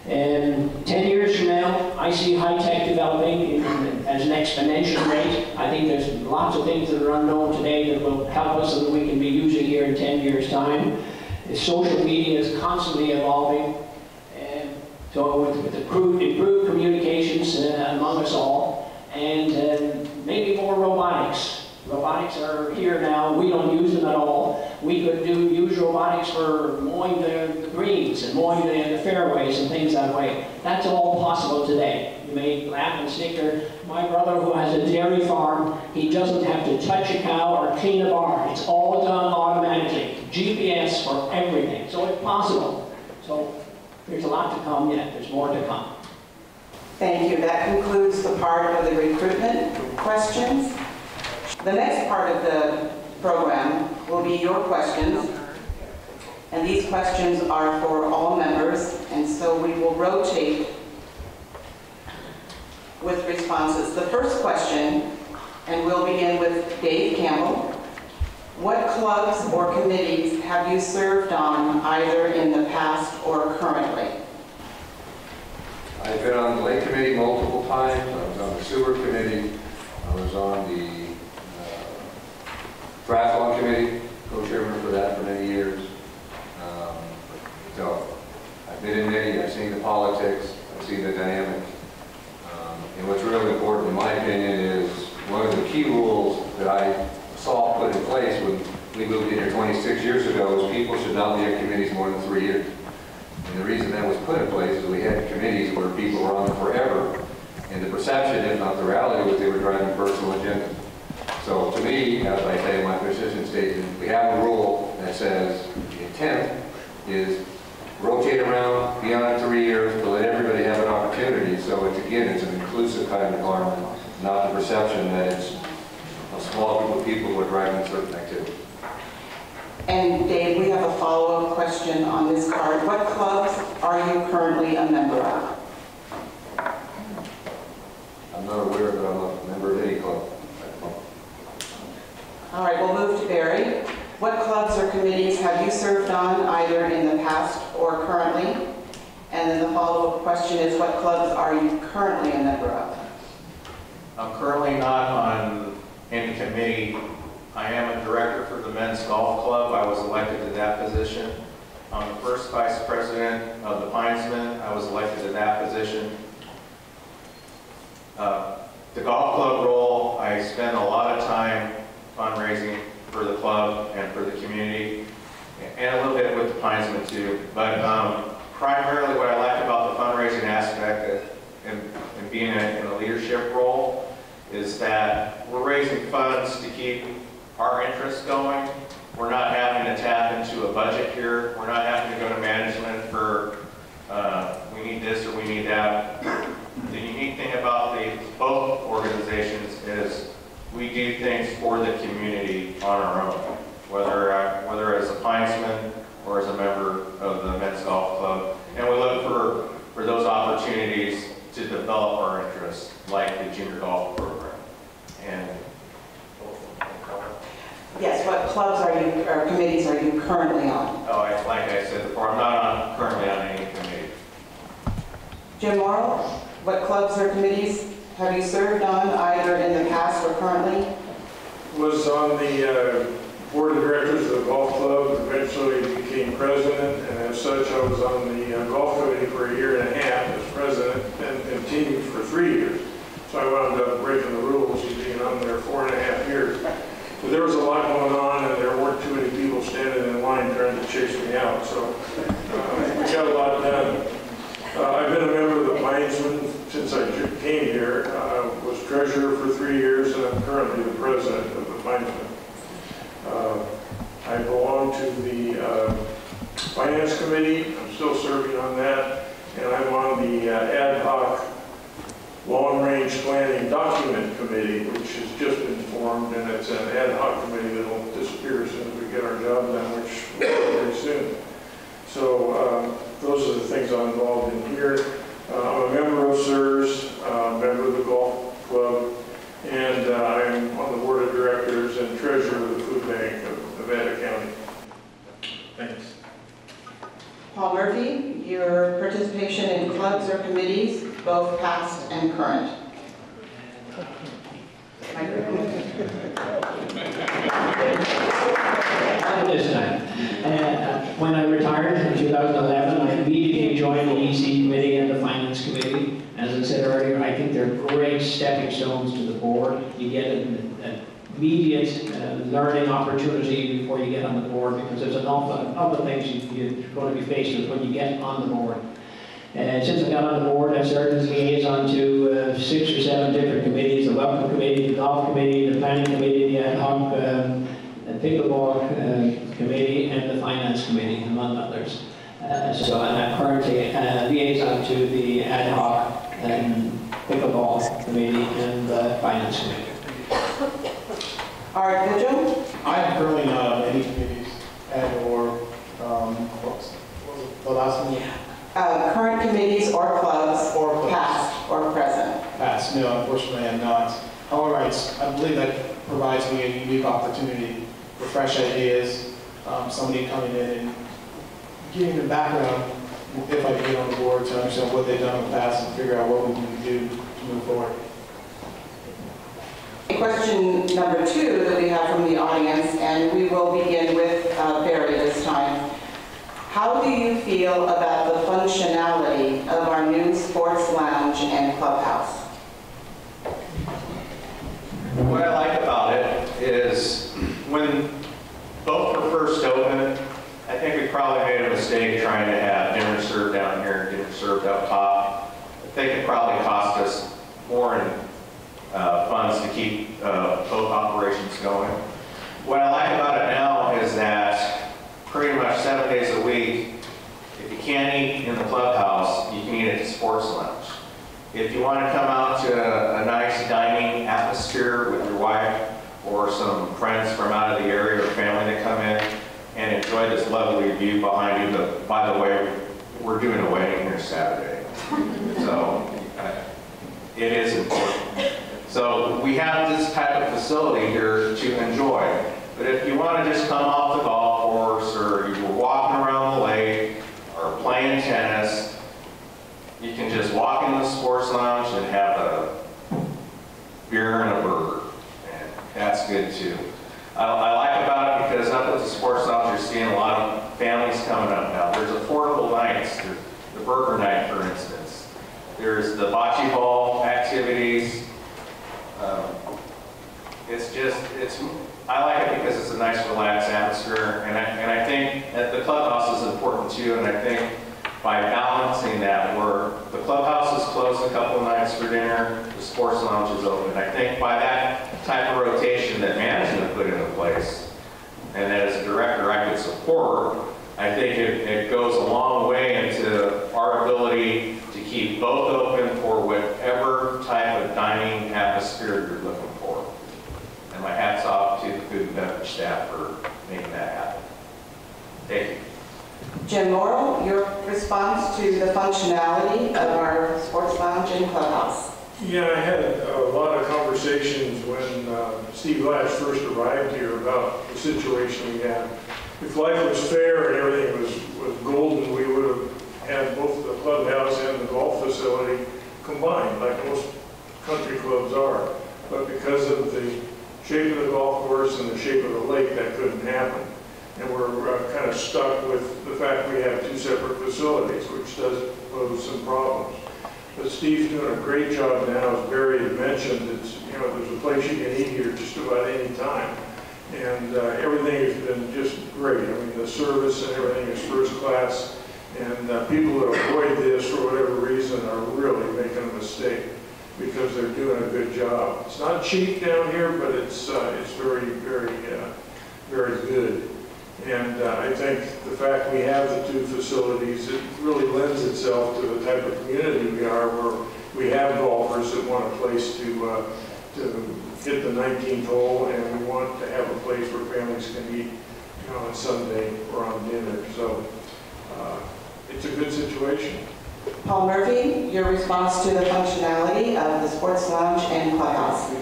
And 10 years from now, I see high-tech developing as an exponential rate. I think there's lots of things that are unknown today that will help us and that we can be using here in 10 years' time. The social media is constantly evolving. And so with improved communications among us all, and maybe more robotics. Robotics are here now. We don't use them at all. We could use robotics for mowing the greens and mowing the fairways and things that way. That's all possible today. You may laugh and snicker. My brother, who has a dairy farm, he doesn't have to touch a cow or clean a barn. It's all done automatically. GPS for everything. So it's possible. So there's a lot to come yet. There's more to come. Thank you. That concludes the part of the recruitment questions. The next part of the program will be your questions, and these questions are for all members, and so we will rotate with responses. The first question, and we'll begin with Dave Campbell. What clubs or committees have you served on either in the past or currently? I've been on the Lake Committee multiple times. I was on the Sewer Committee. I was on the Triathlon Committee, co-chairman for that for many years. So I've been in many, I've seen the politics, I've seen the dynamic. And what's really important in my opinion is one of the key rules that I saw put in place when we moved in here 26 years ago is people should not be on committees more than 3 years. And the reason that was put in place is we had committees where people were on forever, and the perception, if not the reality, was they were driving personal agendas. So to me, as I say in my position statement, we have a rule that says the intent is rotate around, be on it 3 years, to let everybody have an opportunity. So it's again, it's an inclusive kind of environment, not the perception that it's a small group of people who are driving certain activity. And Dave, we have a follow-up question on this card. What clubs are you currently a member of? I'm not aware that I'm a member of any club. All right, we'll move to Barry. What clubs or committees have you served on either in the past or currently? And then the follow-up question is, what clubs are you currently a member of? I'm currently not on any committee. I am a director for the men's golf club. I was elected to that position. I'm the first vice president of the Pinesmen. I was elected to that position. The golf club role, I spend a lot of time fundraising for the club and for the community, and a little bit with the Pinesmen too. But primarily what I like about the fundraising aspect and being in a leadership role is that we're raising funds to keep our interests going. We're not having to tap into a budget here. We're not having to go to management for we need this or we need that. The unique thing about both organizations is we do things for the community on our own, whether as a Pinesman or as a member of the men's golf club. And we look for those opportunities to develop our interests, like the junior golf program. And Yes, what clubs are you, or committees are you currently on? oh, like I said before, I'm not currently on any committee. Jim Morrill, what clubs or committees have you served on either in the past or currently? Was on the board of directors of the golf club, eventually became president, and as such I was on the golf committee for a year and a half as president and continued for 3 years. So I wound up breaking the rules and being on there 4.5 years. But there was a lot going on and there weren't too many people standing in line trying to chase me out, so we got a lot done. I've been a member of the Pinesmen since I came here. I was treasurer for 3 years and I'm currently the president of the Pinesmen. I belong to the Finance Committee. I'm still serving on that. And I'm on the ad hoc long-range planning document committee, which has just been formed, and it's an ad hoc committee that will disappear as soon as we get our job done, which will be very soon. So those are the things I'm involved in here. I'm a member of CSRS, a member of the golf club, and I'm on the board of directors and treasurer of the food bank of Nevada County. Thanks. Paul Murphy, your participation in clubs or committees, both past and current. This time. When I retired in 2011, I immediately joined the EC committee and the finance committee. As I said earlier, I think they're great stepping stones to the board. You get an immediate learning opportunity before you get on the board, because there's an awful lot of other things you're going to be faced with when you get on the board. Since I got on the board, I've served as liaison to 6 or 7 different committees: the welcome committee, the golf committee, the planning committee, the ad hoc pickleball committee, and the finance committee, among others. So I'm currently liaison to the ad hoc pickleball committee and the finance committee. Art Vigil? I'm currently not on any committees and/or what was the last one? Current committees or clubs, Or clubs. past or present. Pass. No, unfortunately, I'm not. However, I believe that provides me a unique opportunity for fresh ideas, somebody coming in and getting the background, if I can get on the board, to understand what they've done in the past and figure out what we need to do to move forward. Question number 2 that we have from the audience, and we will begin with Barry this time. How do you feel about the functionality of our new sports lounge and clubhouse? What I like about it is when both were first opened, I think we probably made a mistake trying to have dinner served down here and dinner served up top. I think it probably cost us more in funds to keep both operations going. What I like about it now is that pretty much 7 days a week, if you can't eat in the clubhouse, you can eat at the sports lounge. If you want to come out to a nice dining atmosphere with your wife or some friends from out of the area or family that come in and enjoy this lovely view behind you, but by the way, we're doing a wedding here Saturday. So it is important. So we have this type of facility here to enjoy. But if you want to just come off the golf course, or you're walking around the lake, or playing tennis, you can just walk in the sports lounge and have a beer and a burger. And that's good too. I like about it because up at the sports lounge, you're seeing a lot of families coming up now. There's affordable nights. There's the burger night, for instance. There's the bocce ball activities. I like it because it's a nice, relaxed atmosphere, and I think that the clubhouse is important too. And I think by balancing that, where the clubhouse is closed a couple of nights for dinner, the sports lounge is open. I think by that type of rotation that management put into place, and that as a director I could support, I think it goes a long way into our ability to keep both open for whatever type of dining atmosphere you're looking for. And my hat's off to the food and beverage staff for making that happen. Thank you. Jim Morrill, your response to the functionality of our sports lounge and clubhouse. Yeah, I had a lot of conversations when Steve Lash first arrived here about the situation we had. If life was fair and everything was golden, we would have had both the clubhouse and the golf facility combined, like most country clubs are. But because of the shape of the golf course and the shape of the lake, that couldn't happen. And we're kind of stuck with the fact we have two separate facilities, which does pose some problems. But Steve's doing a great job now, as Barry had mentioned. It's, you know, there's a place you can eat here just about any time. And everything has been just great. I mean, the service and everything is first class. And people that avoid this for whatever reason are really making a mistake, because they're doing a good job. It's not cheap down here, but it's very, very, very good. And I think the fact we have the two facilities, it really lends itself to the type of community we are, where we have golfers that want a place to hit the 19th hole, and we want to have a place where families can eat, you know, on Sunday or on dinner. So it's a good situation. Paul Murphy, your response to the functionality of the sports lounge and clubhouse.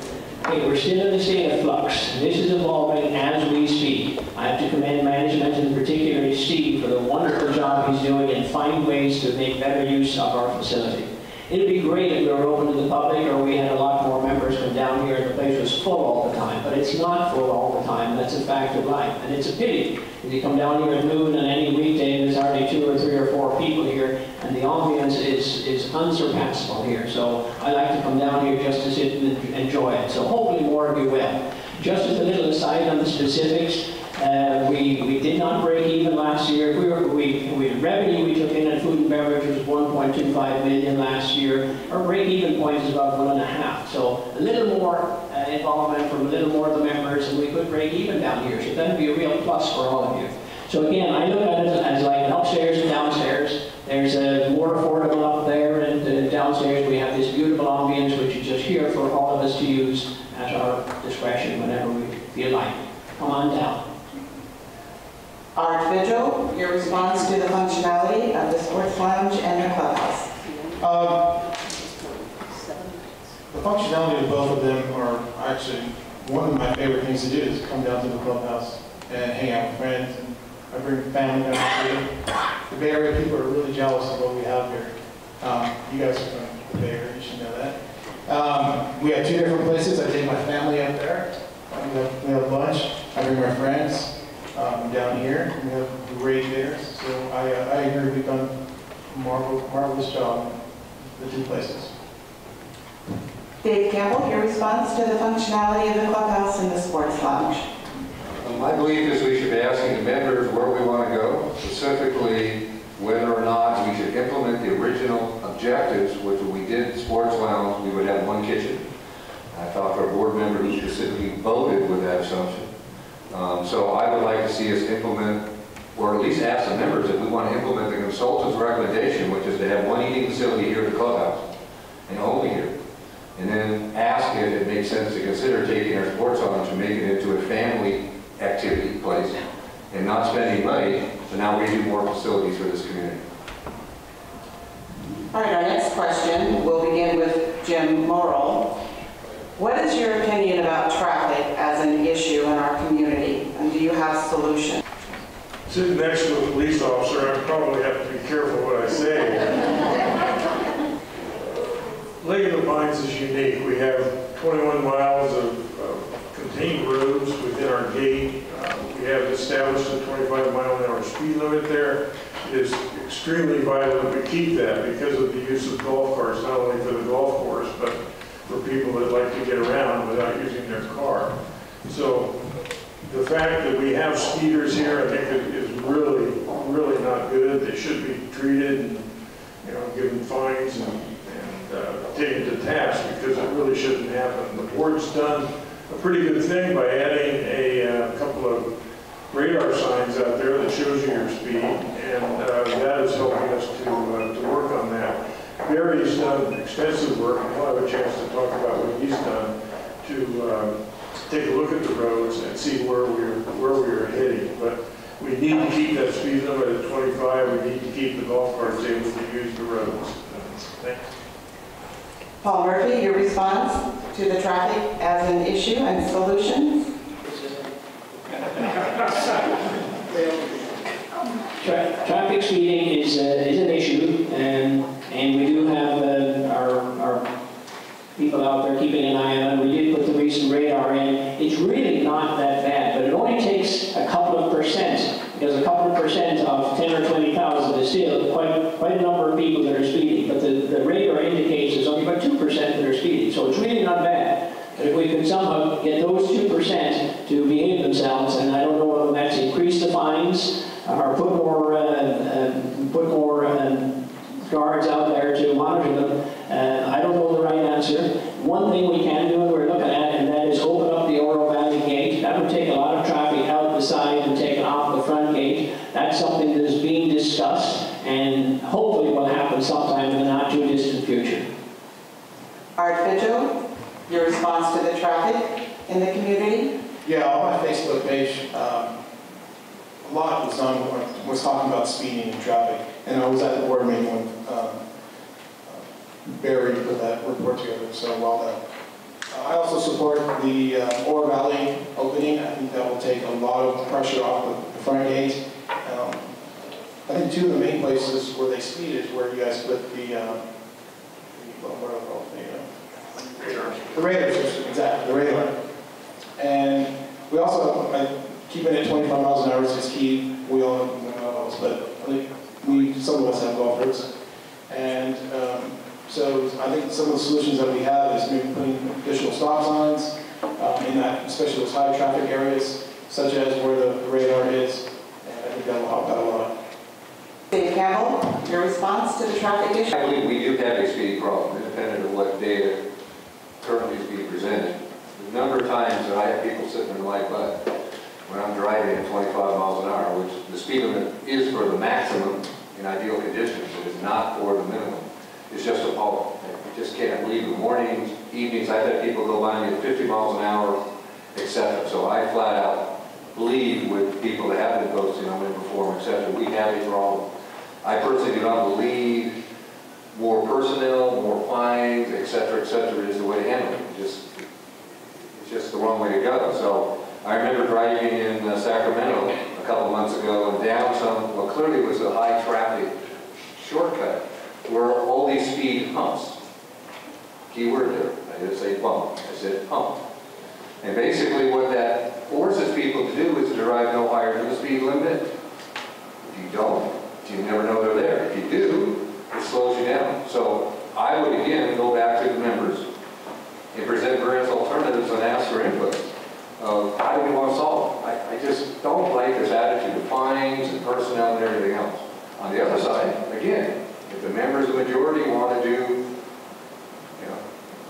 Okay, we're still in a state of flux. This is evolving as we speak. I have to commend management, and particularly Steve, for the wonderful job he's doing and find ways to make better use of our facility. It'd be great if we were open to the public, or we had a lot more members come down here and the place was full all the time. But it's not full all the time. That's a fact of life. And it's a pity. If you come down here at noon on any weekday, there's already 2 or 3 or 4 people here, and the ambience is unsurpassable here. So I like to come down here just to sit and enjoy it. So hopefully more of you will. Just as a little aside on the specifics, we did not break even last year. Revenue we took in at food and beverage was 1.25 million last year. Our break-even point is about 1.5. So a little more involvement from a little more of the members, and we could break even down here. So that would be a real plus for all of you. So again, I look at it as like an upstairs and downstairs. There's a more affordable up there, and downstairs we have this beautiful ambience, which is just here for all of us to use at our discretion whenever we feel like. Come on down. Art Vigil, your response to the functionality of the sports lounge and the clubhouse. The functionality of both of them are actually one of my favorite things to do is come down to the clubhouse and hang out with friends. And I bring family down here. The Bay Area people are really jealous of what we have here. You guys are from the Bay Area, you should know that. We have 2 different places. I take my family up there. We have lunch. I bring my friends down here. We have great dinners. So I agree we've done a marvelous job in the 2 places. Dave Campbell, your response to the functionality of the clubhouse and the sports lounge. My belief is we should be asking the members where we want to go, specifically whether or not we should implement the original objectives, which we did at Sports Lounge. We would have 1 kitchen. I talked to our board member who specifically voted with that assumption. So I would like to see us implement, or at least ask the members if we want to implement the consultant's recommendation, which is to have 1 eating facility here at the clubhouse and only here. And then ask if it makes sense to consider taking our sports on to make it into a family activity place and not spending money, so now we do more facilities for this community. All right, our next question, we'll begin with Jim Morrill. What is your opinion about traffic as an issue in our community, and do you have solutions? Sitting next to a police officer, I probably have to be careful what I say. Lake of the Pines is unique. We have 21 miles of contained roads within our gate. We have established a 25-mile-an-hour speed limit there. It is extremely vital that we keep that because of the use of golf carts, not only for the golf course, but for people that like to get around without using their car. So the fact that we have speeders here, I think it is really, really not good. They should be treated and, you know, given fines and taken to task because it really shouldn't happen. The board's done a pretty good thing by adding a couple of radar signs out there that shows you your speed, and that is helping us to work on that. Barry's done extensive work, and we'll have a chance to talk about what he's done to take a look at the roads and see where we're heading. But we need to keep that speed limit at 25. We need to keep the golf carts able to use the roads. Thanks. Paul Murphy, your response to the traffic as an issue and solutions? Traffic speeding is an issue, and we do have our people out there keeping an eye on it. We did put the recent radar in. It's really not that bad, but it only takes a couple of percent, because a couple of percent of 10 or 20,000 is still quite a number of people that are speeding. But the radar indicates there's only about 2% that are speeding, so it's really not bad. But if we could somehow get those 2% to behave themselves, and I don't know whether that's increase the fines or put more guards out there to monitor them, I don't know the right answer. One thing we can do, and we're looking at, and that is open up the Oro Valley gate. That would take a lot of traffic out the side and take it off the front gate. That's something that is being discussed, and hopefully will happen sometime in the not too distant future. Art Vigil, your response to the traffic in the community? Yeah, on my Facebook page, a lot was done was talking about speeding and traffic, and I was at the board meeting when Barry put that report together, so well done. I also support the Oro Valley opening. I think that will take a lot of pressure off the front gate. I think two of the main places where they speed is where you guys put the what are they called? The radar system, exactly, the radar. And we also, keeping it 25 miles an hour is key. We all know those, but some of us have golfers. And so I think some of the solutions that we have is maybe putting additional stop signs in that, especially those high traffic areas, such as where the radar is. And I think that will help out a lot. Dave Campbell, your response to the traffic issue? I believe we do have a speeding problem, independent of what data currently is being presented. The number of times that I have people sitting in my butt when I'm driving at 25 miles an hour, which the speed limit is for the maximum in ideal conditions, it is not for the minimum. It's just appalling. I just can't believe the mornings, evenings, I've had people go by me at 50 miles an hour, etc. So I flat out believe with people that have been posting on Inform, etc., we have a problem. I personally do not believe more personnel, more fines, etc., is the way to handle it. It's just the wrong way to go. So I remember driving in Sacramento a couple months ago and down some, well, clearly it was a high traffic shortcut where all these speed humps. Key word there. I didn't say bump. I said hump. And basically what that forces people to do is to drive no higher than the speed limit. If you don't, you never know they're there. If you do, it slows you down. So I would again go back to the members and present various alternatives and ask for input of how do we want to solve it. I just don't like this attitude of fines and personnel and everything else. On the other side, again, if the members of the majority want to do,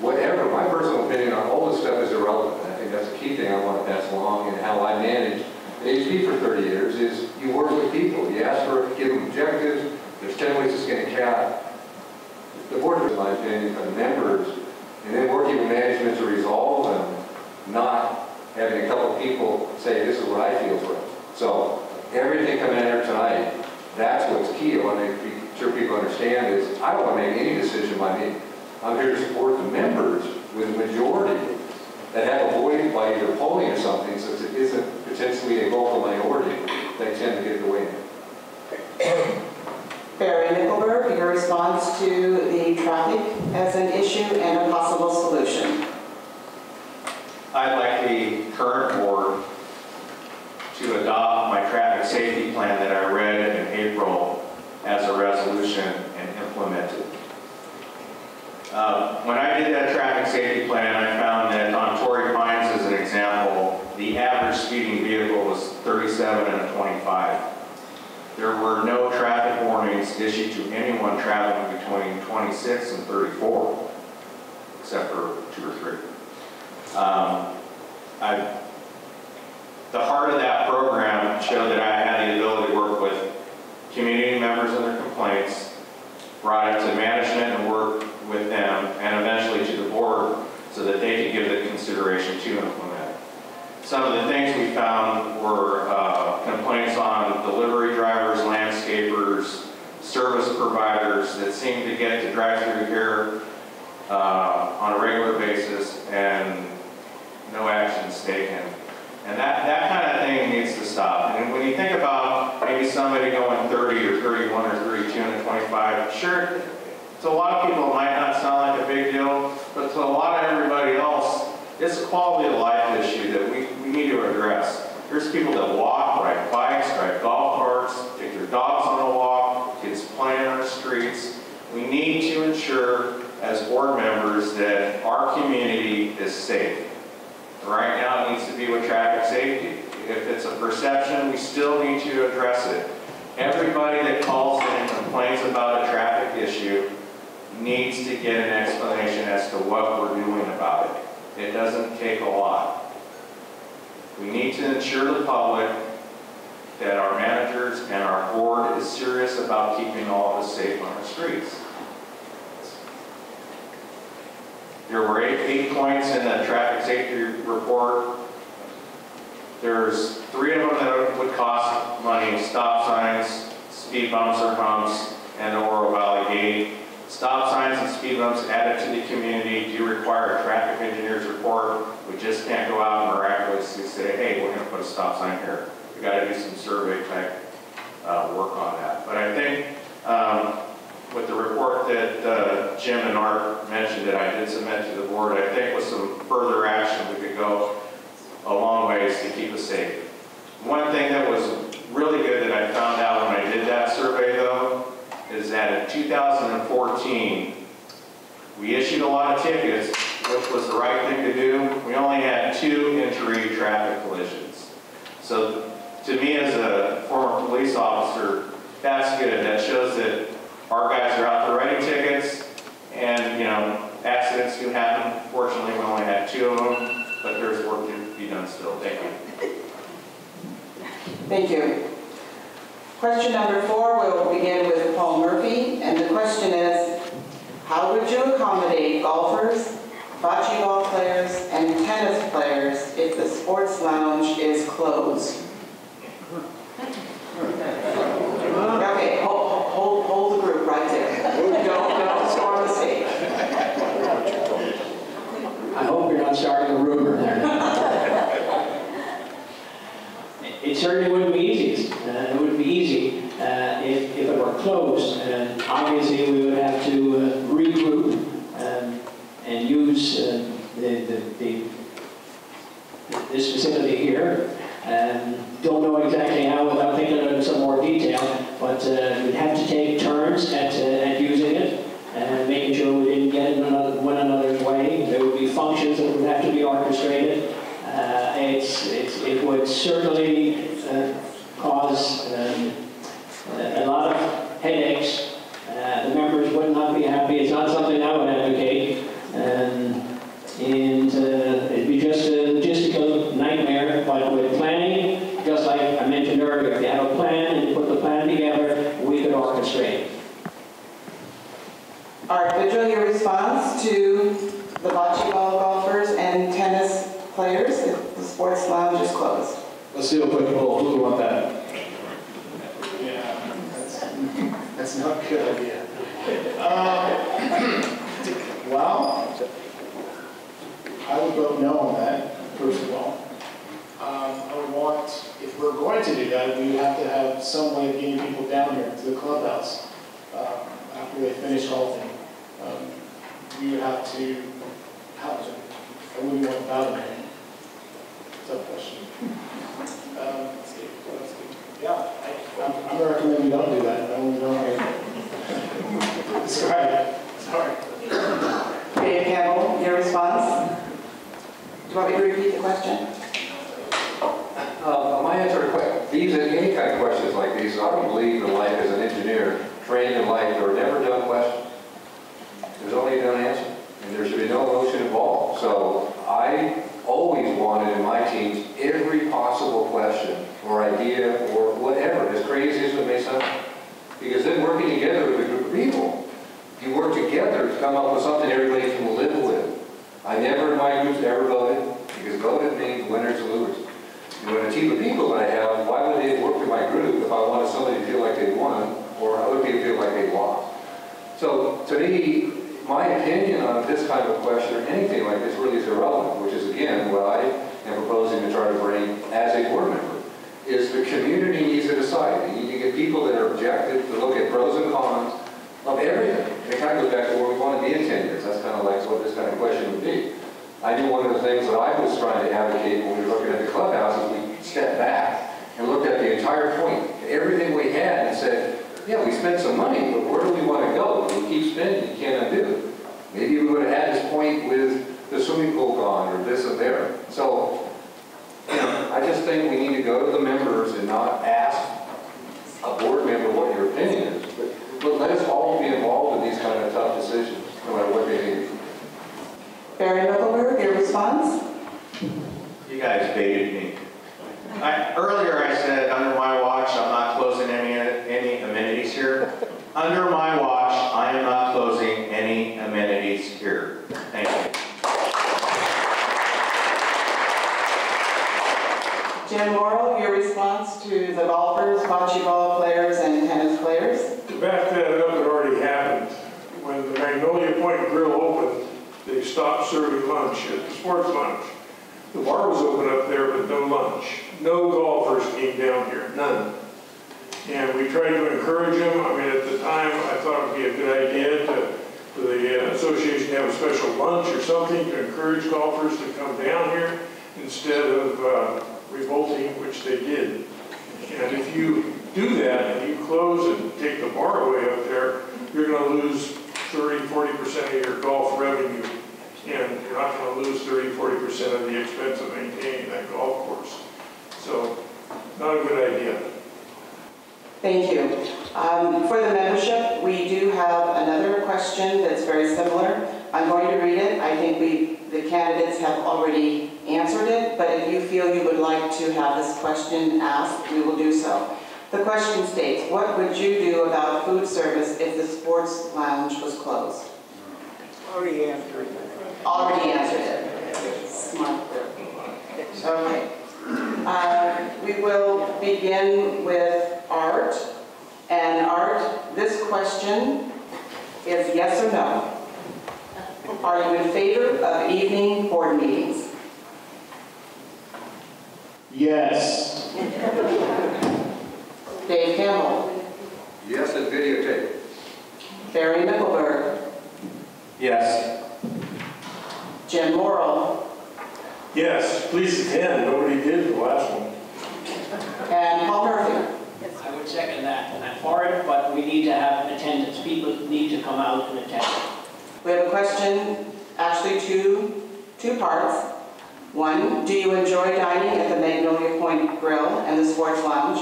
whatever, my personal opinion on all this stuff is irrelevant. And I think that's a key thing I want to pass along, and how I managed HP for 30 years is you work with people. You ask for, give them objectives. There's 10 ways to skin a cat. the board, in my opinion, for the members, and then working with management to resolve them, not having a couple people say, this is what I feel for it. So everything coming in here tonight, that's what's key. I want to make sure people understand is I don't want to make any decision by me. I'm here to support the members with a majority that have a voice by either polling or something, since it isn't potentially a vocal minority, they tend to get the way in. Barry MICKLEBURGH, your response to the traffic as an issue and a possible solution. I'd like the current board to adopt my traffic safety plan that I read in April as a resolution and implement it. When I did that traffic safety plan, I found that on Torrey Pines, as an example, the average speeding vehicle was 37 and a 25. There were no traffic warnings issued to anyone traveling between 26 and 34, except for 2 or 3. The heart of that program showed that I had the ability to work with community members and their complaints, brought it to management and work with them, and eventually to the board so that they could give the consideration to implement. Some of the things we found were complaints on delivery drivers, landscapers, service providers that seemed to get to drive through here on a regular basis and no actions taken. And that kind of thing needs to stop. And when you think about maybe somebody going 30 or 31 or 32 and a 25, sure, to a lot of people it might not sound like a big deal, but to a lot of everybody else, it's a quality of life issue that we need to address. There's people that walk, ride bikes, drive golf carts, take their dogs on a walk, kids playing on the streets. We need to ensure as board members that our community is safe. Right now it needs to be with traffic safety. If it's a perception, we still need to address it. Everybody that calls in and complains about a traffic issue needs to get an explanation as to what we're doing about it. It doesn't take a lot. We need to ensure the public that our managers and our board is serious about keeping all of us safe on our streets. There were eight points in the traffic safety report. There's 3 of them that would cost money: stop signs, speed bumps or humps, and the Oro Valley Gate. Stop signs and speed bumps added to the community do require a traffic engineer's report. We just can't go out and miraculously say, hey, we're going to put a stop sign here. We've got to do some survey type work on that. But I think with the report that Jim and Art mentioned that I did submit to the board, I think with some further action we could go a long ways to keep us safe. One thing that was really good that I found out when I did that survey though, is that in 2014, we issued a lot of tickets, which was the right thing to do. We only had 2 injury traffic collisions. So to me as a former police officer, that's good. That shows that our guys are out there writing tickets, and you know, accidents do happen. Fortunately, we only had 2 of them, but there's work to be done still. Thank you. Thank you. Question number 4, we'll begin with Paul Murphy, and the question is, how would you accommodate golfers, bocce ball players, and tennis players if the sports lounge is closed? Okay, hold the group right there. Don't storm the stage. I hope you're not starting a rumor there. It certainly wouldn't be easy. It wouldn't be easy if it were closed. And obviously, we would have to regroup and use this facility here. Don't know exactly how without thinking of it in some more detail, but we'd have to take turns at using it and making sure we didn't get in one another's way. There would be functions that would have to be orchestrated. It would certainly cause a lot of headaches. The members would not be happy. It's not something I would advocate. And it'd be just a logistical nightmare, but with planning, just like I mentioned earlier, if you have a plan and you put the plan together, we could orchestrate. Art, could let's do a quick poll. Who would want that? Yeah, that's not a good idea. Well, I would vote no on that, first of all. I would want, if we're going to do that, we would have to have some way of getting people down here to the clubhouse after they finish golfing. We would have to, I wouldn't want without a name. Tough question. Let's see, what else do we- yeah, I'm going to recommend we don't do that. I don't know how to describe it. Sorry. Dave Campbell, your response? Do you want me to repeat the question? My answer to any kind of questions like these, I don't believe in life as an engineer, trained in life, there are never done questions. There's only a done answer, and there should be no emotion involved. So I always wanted in my teams every possible question or idea or whatever, as crazy as it may sound. Because then working together with a group of people, you work together to come up with something everybody can live with. I never in my groups ever voted, because voted means winners and losers. You know, in a team of people that I have, why would they work in my group if I wanted somebody to feel like they won or other people feel like they lost? So to me, my opinion on this kind of question or anything like this really is irrelevant, which is again what I am proposing to try to bring as a board member, is the community needs to decide. You need to get people that are objective to look at pros and cons of everything. And it kind of goes back to where we want to be in 10 years. That's kind of like what this kind of question would be. I knew one of the things that I was trying to advocate when we were looking at the clubhouse is we stepped back and looked at the entire point, everything we had, and said, yeah, we spent some money, but where do we want to go? If we keep spending, you can't undo it. Maybe we would have had this point with the swimming pool gone or this or there. So, you know, I just think we need to go to the members and not ask a board member what your opinion is, but let us all be involved in these kind of tough decisions, no matter what they do. Barry MICKLEBURGH, your response? You guys baited me. Earlier I said, under my watch, I'm not closing any amenities here. Under my watch, I am not closing any amenities here. Thank you. Jim Morrill, your response to the golfers, bocce ball players, and tennis players? To back that up, it already happened. When the Magnolia Point Grill opened, they stopped serving lunch at the sports lunch. The bar was open up there, but no lunch. No golfers came down here, none. And we tried to encourage them. I mean, at the time, I thought it would be a good idea for the association to have a special lunch or something to encourage golfers to come down here instead of revolting, which they did. And if you do that and you close and take the bar away up there, you're going to lose 30–40% of your golf revenue. And you're not going to lose 30–40% of the expense of maintaining that golf course. So, not a good idea. Thank you. For the membership, we do have another question that's very similar. I'm going to read it. I think the candidates have already answered it, but if you feel you would like to have this question asked, we will do so. The question states, what would you do about food service if the sports lounge was closed? Already answered. Already answered it. Smart. Okay. We will begin with Art. And Art, this question is yes or no. Are you in favor of evening board meetings? Yes. Dave Campbell. Yes, and videotape. Barry MICKLEBURGH. Yes. Jim Morrill. Yes, please attend. Nobody did the last one. And Paul Murphy. I would second that. I'm for it, but we need to have attendance. People need to come out and attend. We have a question, actually two parts. One, do you enjoy dining at the Magnolia Point Grill and the Sports Lounge?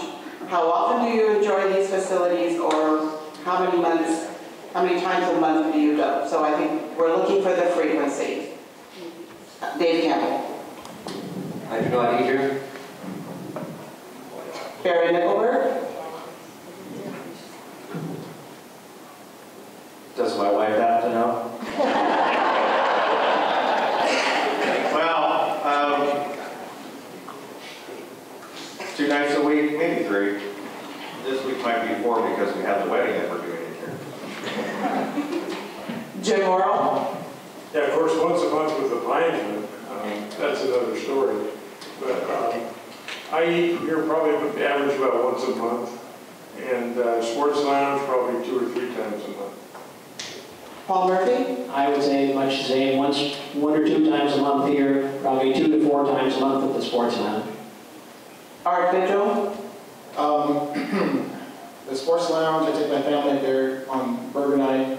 How often do you enjoy these facilities, or how many times a month do you go? So I think we're looking for the frequency. Dave Campbell. I do not eat here. Barry MICKLEBURGH. Does my wife have to know? Well, 2 nights a week, maybe 3. This week might be 4 because we have the wedding that we're doing in here. Jim Morrill? Yeah, of course, once a month with the Lionsman, that's another story. But I eat here probably average about once a month, and sports lounge probably 2 or 3 times a month. Paul Murphy? I would say much the same, 1 or 2 times a month here, probably 2 to 4 times a month at the sports lounge. Art Vigil? The sports lounge, I take my family there on burger night,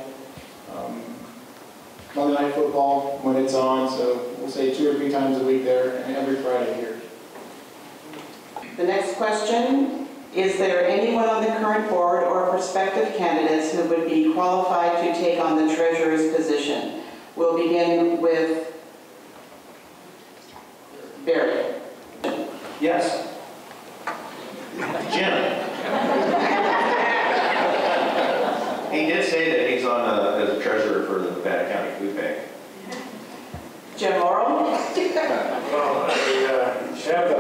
Monday night football when it's on, so we'll say 2 or 3 times a week there, and every Friday here. The next question, is there anyone on the current board or prospective candidates who would be qualified to take on the treasurer's position? We'll begin with Barry. Yes. Jim. He did say that he's on as a treasurer for the Nevada County Food Bank. Jim Morrill? Well, I have the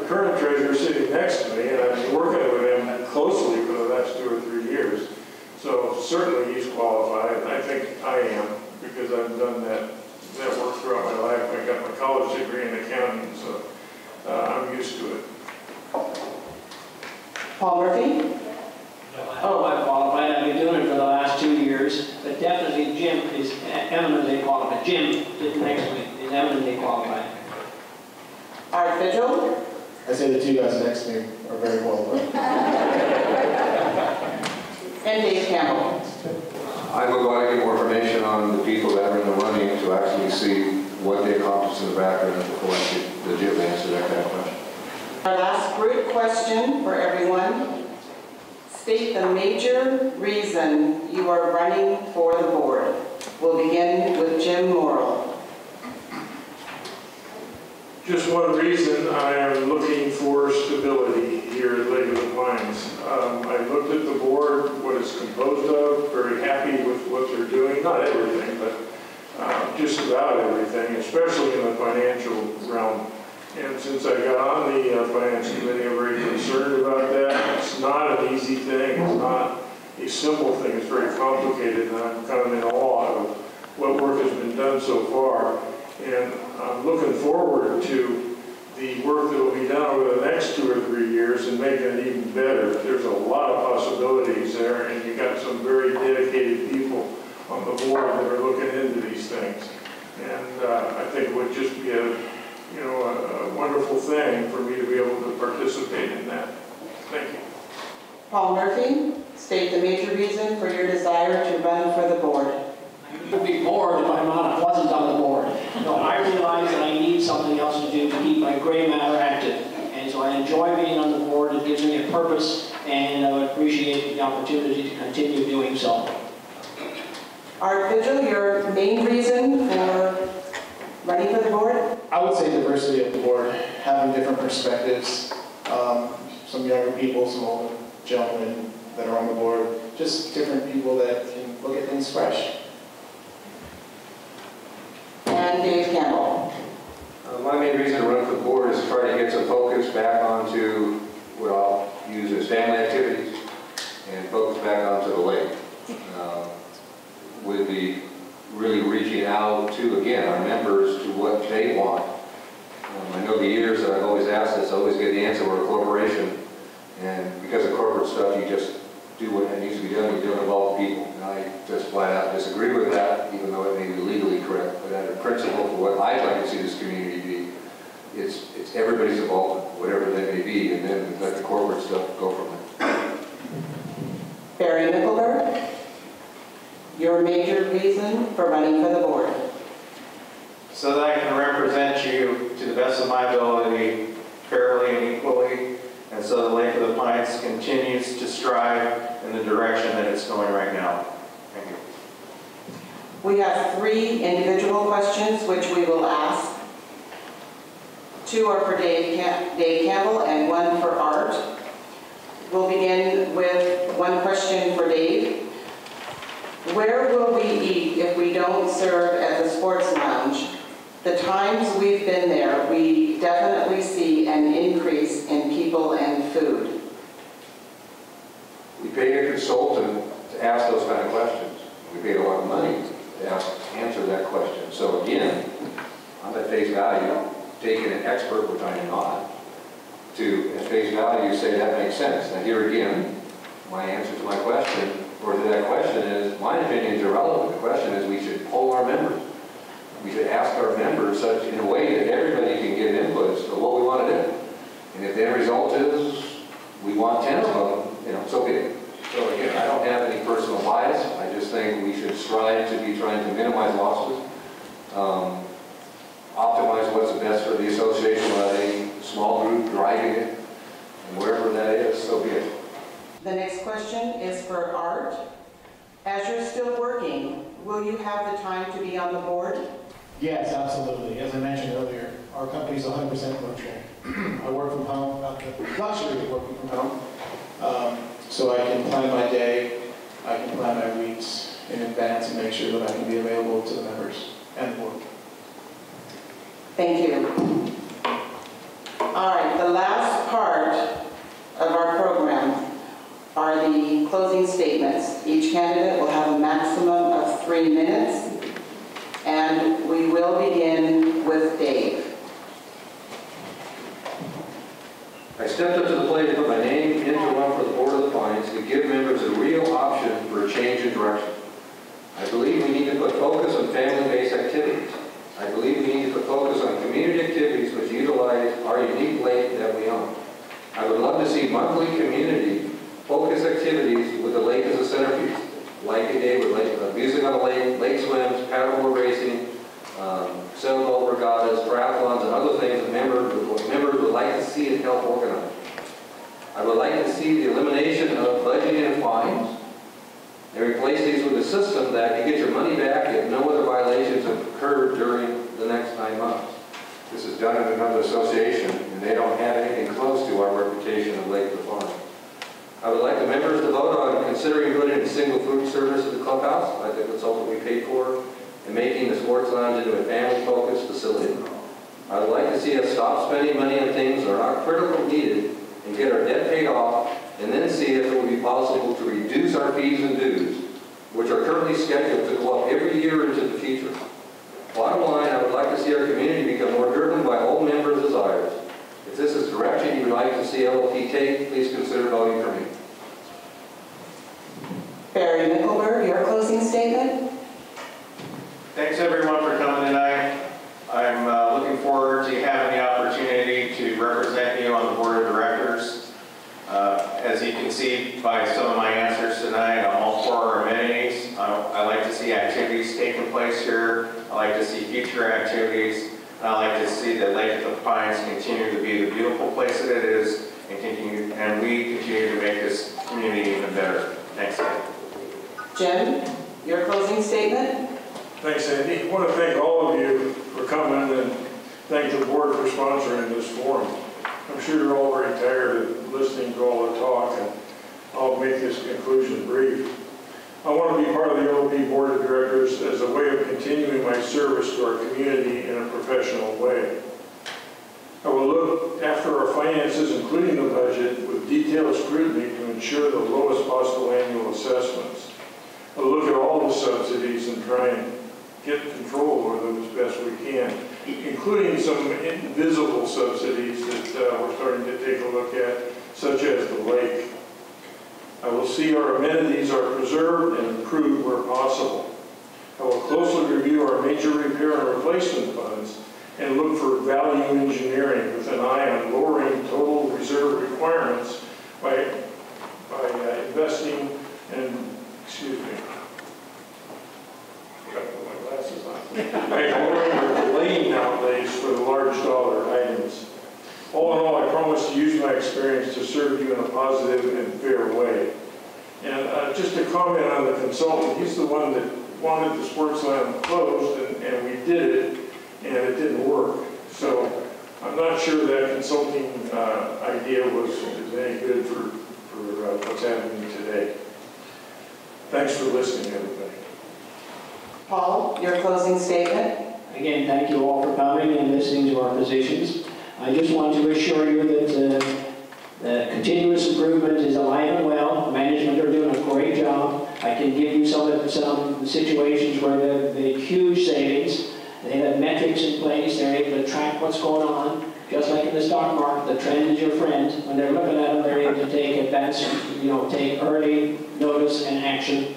current treasurer sitting next to me, and I've been working with him closely for the last 2 or 3 years. So certainly he's qualified, and I think I am, because I've done that work throughout my life. I got my college degree in accounting, so I'm used to it. Paul Murphy? Oh, I'm qualified. I've been doing it for the last 2 years, but definitely Jim is eminently qualified. Jim, sitting next to me, is eminently qualified. Art Vigil? I say the 2 guys next to me are very qualified. And Dave Campbell? I will go out and get more information on the people that are in the running to actually see what they accomplished in the background before I could legitimately answer that kind of question. Our last group question for everyone. State the major reason you are running for the board. We'll begin with Jim Morrill. Just one reason, I am looking for stability here at Lake of the Pines. I looked at the board, what it's composed of, very happy with what they're doing. Not everything, but just about everything, especially in the financial realm. And since I got on the finance committee, I'm very concerned about that. It's not an easy thing. It's not a simple thing. It's very complicated, and I'm kind of in awe of what work has been done so far. And I'm looking forward to the work that will be done over the next 2 or 3 years and making it even better. There's a lot of possibilities there, and you got some very dedicated people on the board that are looking into these things. And I think it would just be a wonderful thing for me to be able to participate in that. Thank you. Paul Murphy, state the major reason for your desire to run for the board. I would be bored if I wasn't on the board. No, I realize that I need something else to do to keep my gray matter active. And so I enjoy being on the board. It gives me a purpose, and I would appreciate the opportunity to continue doing so. Art Vigil, your main reason for running for the board? I would say diversity of the board, having different perspectives, some younger people, some older gentlemen that are on the board, just different people that can look at things fresh. And Dave Campbell. My main reason to run for the board is to try to get some focus back onto what I'll use as family activities and focus back onto the lake. With the really reaching out to, again, our members to what they want. I know the years that I've always asked this, I always get the answer, we're a corporation, and because of corporate stuff, you just do what needs to be done, you don't involve people. And I just flat out disagree with that, even though it may be legally correct. But at a principle for what I'd like to see this community be, it's everybody's involvement, whatever that may be, and then let the corporate stuff go from there. Barry MICKLEBURGH, your major reason for running for the board. So that I can represent you to the best of my ability, fairly and equally, and so the Lake of the Pines continues to strive in the direction that it's going right now. Thank you. We have 3 individual questions which we will ask. 2 are for Dave Campbell and 1 for Art. We'll begin with 1 question for Dave. Where will we eat if we don't serve at the sports lounge? The times we've been there, we definitely see an increase in people people and food? We paid a consultant to ask those kind of questions. We paid a lot of money to answer that question. So again, I'm at face value, taking an expert, which I am not, to at face value say that makes sense. Now here again, my answer to my question, or to that question is, my opinion is irrelevant. The question is we should poll our members. We should ask our members such in a way that everybody can get inputs of what we want to do. And if the end result is we want 10 of them, you know, so be it. So again, I don't have any personal bias. I just think we should strive to be trying to minimize losses, optimize what's the best for the association without a small group driving it, and wherever that is, so be it. The next question is for Art. As you're still working, will you have the time to be on the board? Yes, absolutely. As I mentioned earlier, our company's 100% virtual. I work from home, not the luxury of working from home. So I can plan my day, I can plan my weeks in advance and make sure that I can be available to the members and the board. Thank you. All right, the last part of our program are the closing statements. Each candidate will have a maximum of 3 minutes, and we will begin with Dave. I stepped up to the plate to put my name in to run for the Board of the Pines to give members a real option for a change in direction. I believe we need to put focus on family-based activities. I believe we need to put focus on community activities which utilize our unique lake that we own. I would love to see monthly community-focused activities with the lake as a centerpiece, like a day with music on the lake swims, paddleboard racing, sailboat regattas, triathlons, and other things that members would like to see and help organize. I would like to see the elimination of budgeting and fines and replace these with a system that you get your money back if no other violations have occurred during the next 9 months. This is done in another association, and they don't have anything close to our reputation of Lake Farm. I would like the members to vote on considering putting in single food service at the clubhouse, like the consultant we paid for, and making the sports lounge into a family-focused facility. I would like to see us stop spending money on things that are not critical needed and get our debt paid off, and then see if it would be possible to reduce our fees and dues, which are currently scheduled to go up every year into the future. Bottom line, I would like to see our community become more driven by all members' desires. If this is the direction you would like to see LLP take, please consider voting for me. Barry MICKLEBURGH, your closing statement? Thanks everyone for coming tonight. I'm looking forward to having the opportunity to represent you on the board of directors. As you can see by some of my answers tonight, I'm all for our amenities. I like to see activities taking place here. I like to see future activities. And I like to see that Lake of the Pines continue to be the beautiful place that it is, and we continue to make this community even better. Thanks, Ed. Jim, your closing statement? Thanks, Andy. I want to thank all of you for coming and thank the board for sponsoring this forum. I'm sure you're all very tired of listening to all the talk, and I'll make this conclusion brief. I want to be part of the LLP Board of Directors as a way of continuing my service to our community in a professional way. I will look after our finances, including the budget, with detailed scrutiny to ensure the lowest possible annual assessments. I'll look at all the subsidies and try and get control over them as best we can, including some invisible subsidies that we're starting to take a look at, such as the lake. I will see our amenities are preserved and improved where possible. I will closely review our major repair and replacement funds and look for value engineering with an eye on lowering total reserve requirements by investing and, excuse me, I forgot to put my glasses on, by lowering or delaying outlays for the large dollar items. All in all, I promise to use my experience to serve you in a positive and fair way. And just to comment on the consultant, he's the one that wanted the sports lounge closed, and we did it, and it didn't work. So I'm not sure that consulting idea is any good for what's happening today. Thanks for listening, everybody. Paul, your closing statement? Again, thank you all for coming and listening to our positions. I just want to assure you that The continuous improvement is alive and well. The management are doing a great job. I can give you some situations where they've huge savings. They have metrics in place. They're able to track what's going on. Just like in the stock market, the trend is your friend. When they're looking at them, they're able to take advance, take early notice and action.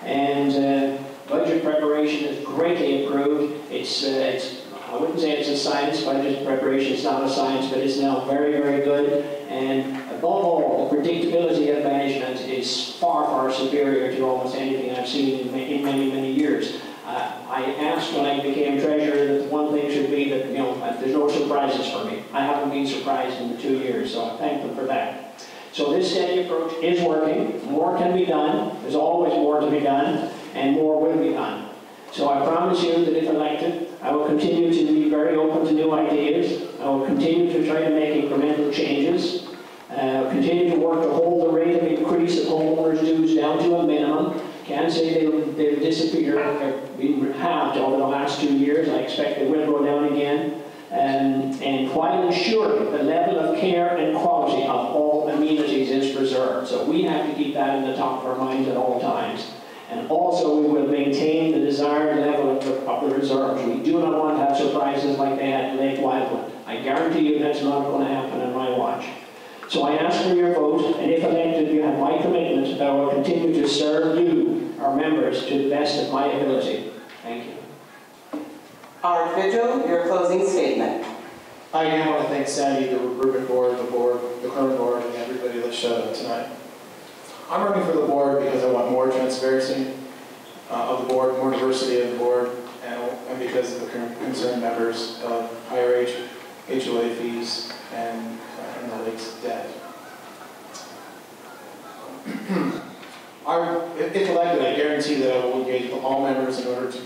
And budget preparation is greatly improved. I wouldn't say it's a science. Budget preparation is not a science, but it's now very, very good. And above all, the predictability of management is far, far superior to almost anything I've seen in many, many years. I asked when I became treasurer that one thing should be that, there's no surprises for me. I haven't been surprised in the 2 years, so I thank them for that. So this steady approach is working. More can be done. There's always more to be done, and more will be done. So I promise you that if elected, I will continue to be very open to new ideas. I will continue to try to make incremental changes. I will continue to work to hold the rate of increase of homeowners' dues down to a minimum. Can't say they've disappeared or been halved over the last 2 years. I expect they will go down again. And while ensuring the level of care and quality of all amenities is preserved. So we have to keep that in the top of our minds at all times. And also we will maintain the desired level of the reserves. We do not want to have surprises like they had in Lake Wildwood. I guarantee you that's not going to happen on my watch. So I ask for your vote, and if elected, you have my commitment that I will continue to serve you, our members, to the best of my ability. Thank you. Art Vigil, your closing statement. I again want to thank Sandy, the recruitment board, the current board, and everybody that showed up tonight. I'm running for the board because I want more transparency of the board, more diversity of the board, and because of the concerned members of higher HOA fees and the lake's debt. If elected, I guarantee that I will engage with all members in order to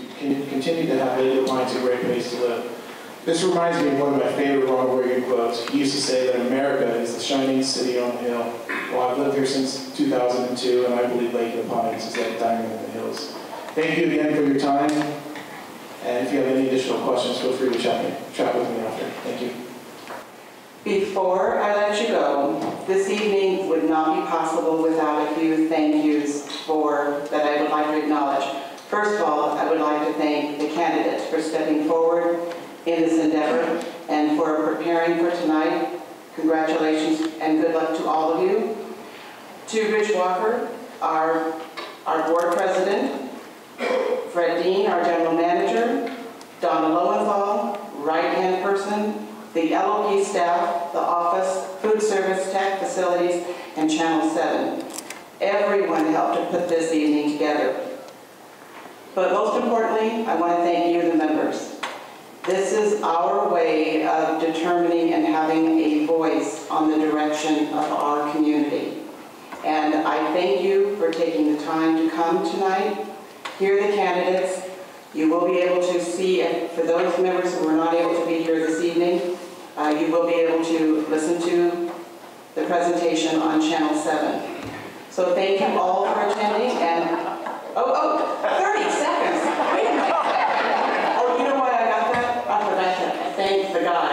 continue to have Lake Pines a great place to live. This reminds me of one of my favorite Ronald Reagan quotes. He used to say that America is the shining city on the hill. Well, I've lived here since 2002, and I believe Lake Pines is that diamond in the hills. Thank you again for your time, and if you have any additional questions, feel free to chat with me after. Thank you. Before I let you go, this evening would not be possible without a few thank yous that I would like to acknowledge. First of all, I would like to thank the candidates for stepping forward in this endeavor and for preparing for tonight. Congratulations and good luck to all of you. To Rich Walker, our board president, Fred Dean, our general manager, Donna Lowenthal, right-hand person, the LOP staff, the office, food service, tech facilities, and Channel 7. Everyone helped to put this evening together. But most importantly, I want to thank you, the members. This is our way of determining and having a voice on the direction of our community. And I thank you for taking the time to come tonight, hear the candidates. You will be able to see, for those members who were not able to be here this evening, you will be able to listen to the presentation on Channel 7. So thank you all for attending, and 30 seconds. Wait a minute. Oh, you know why I got that? I forgot to thank the guy.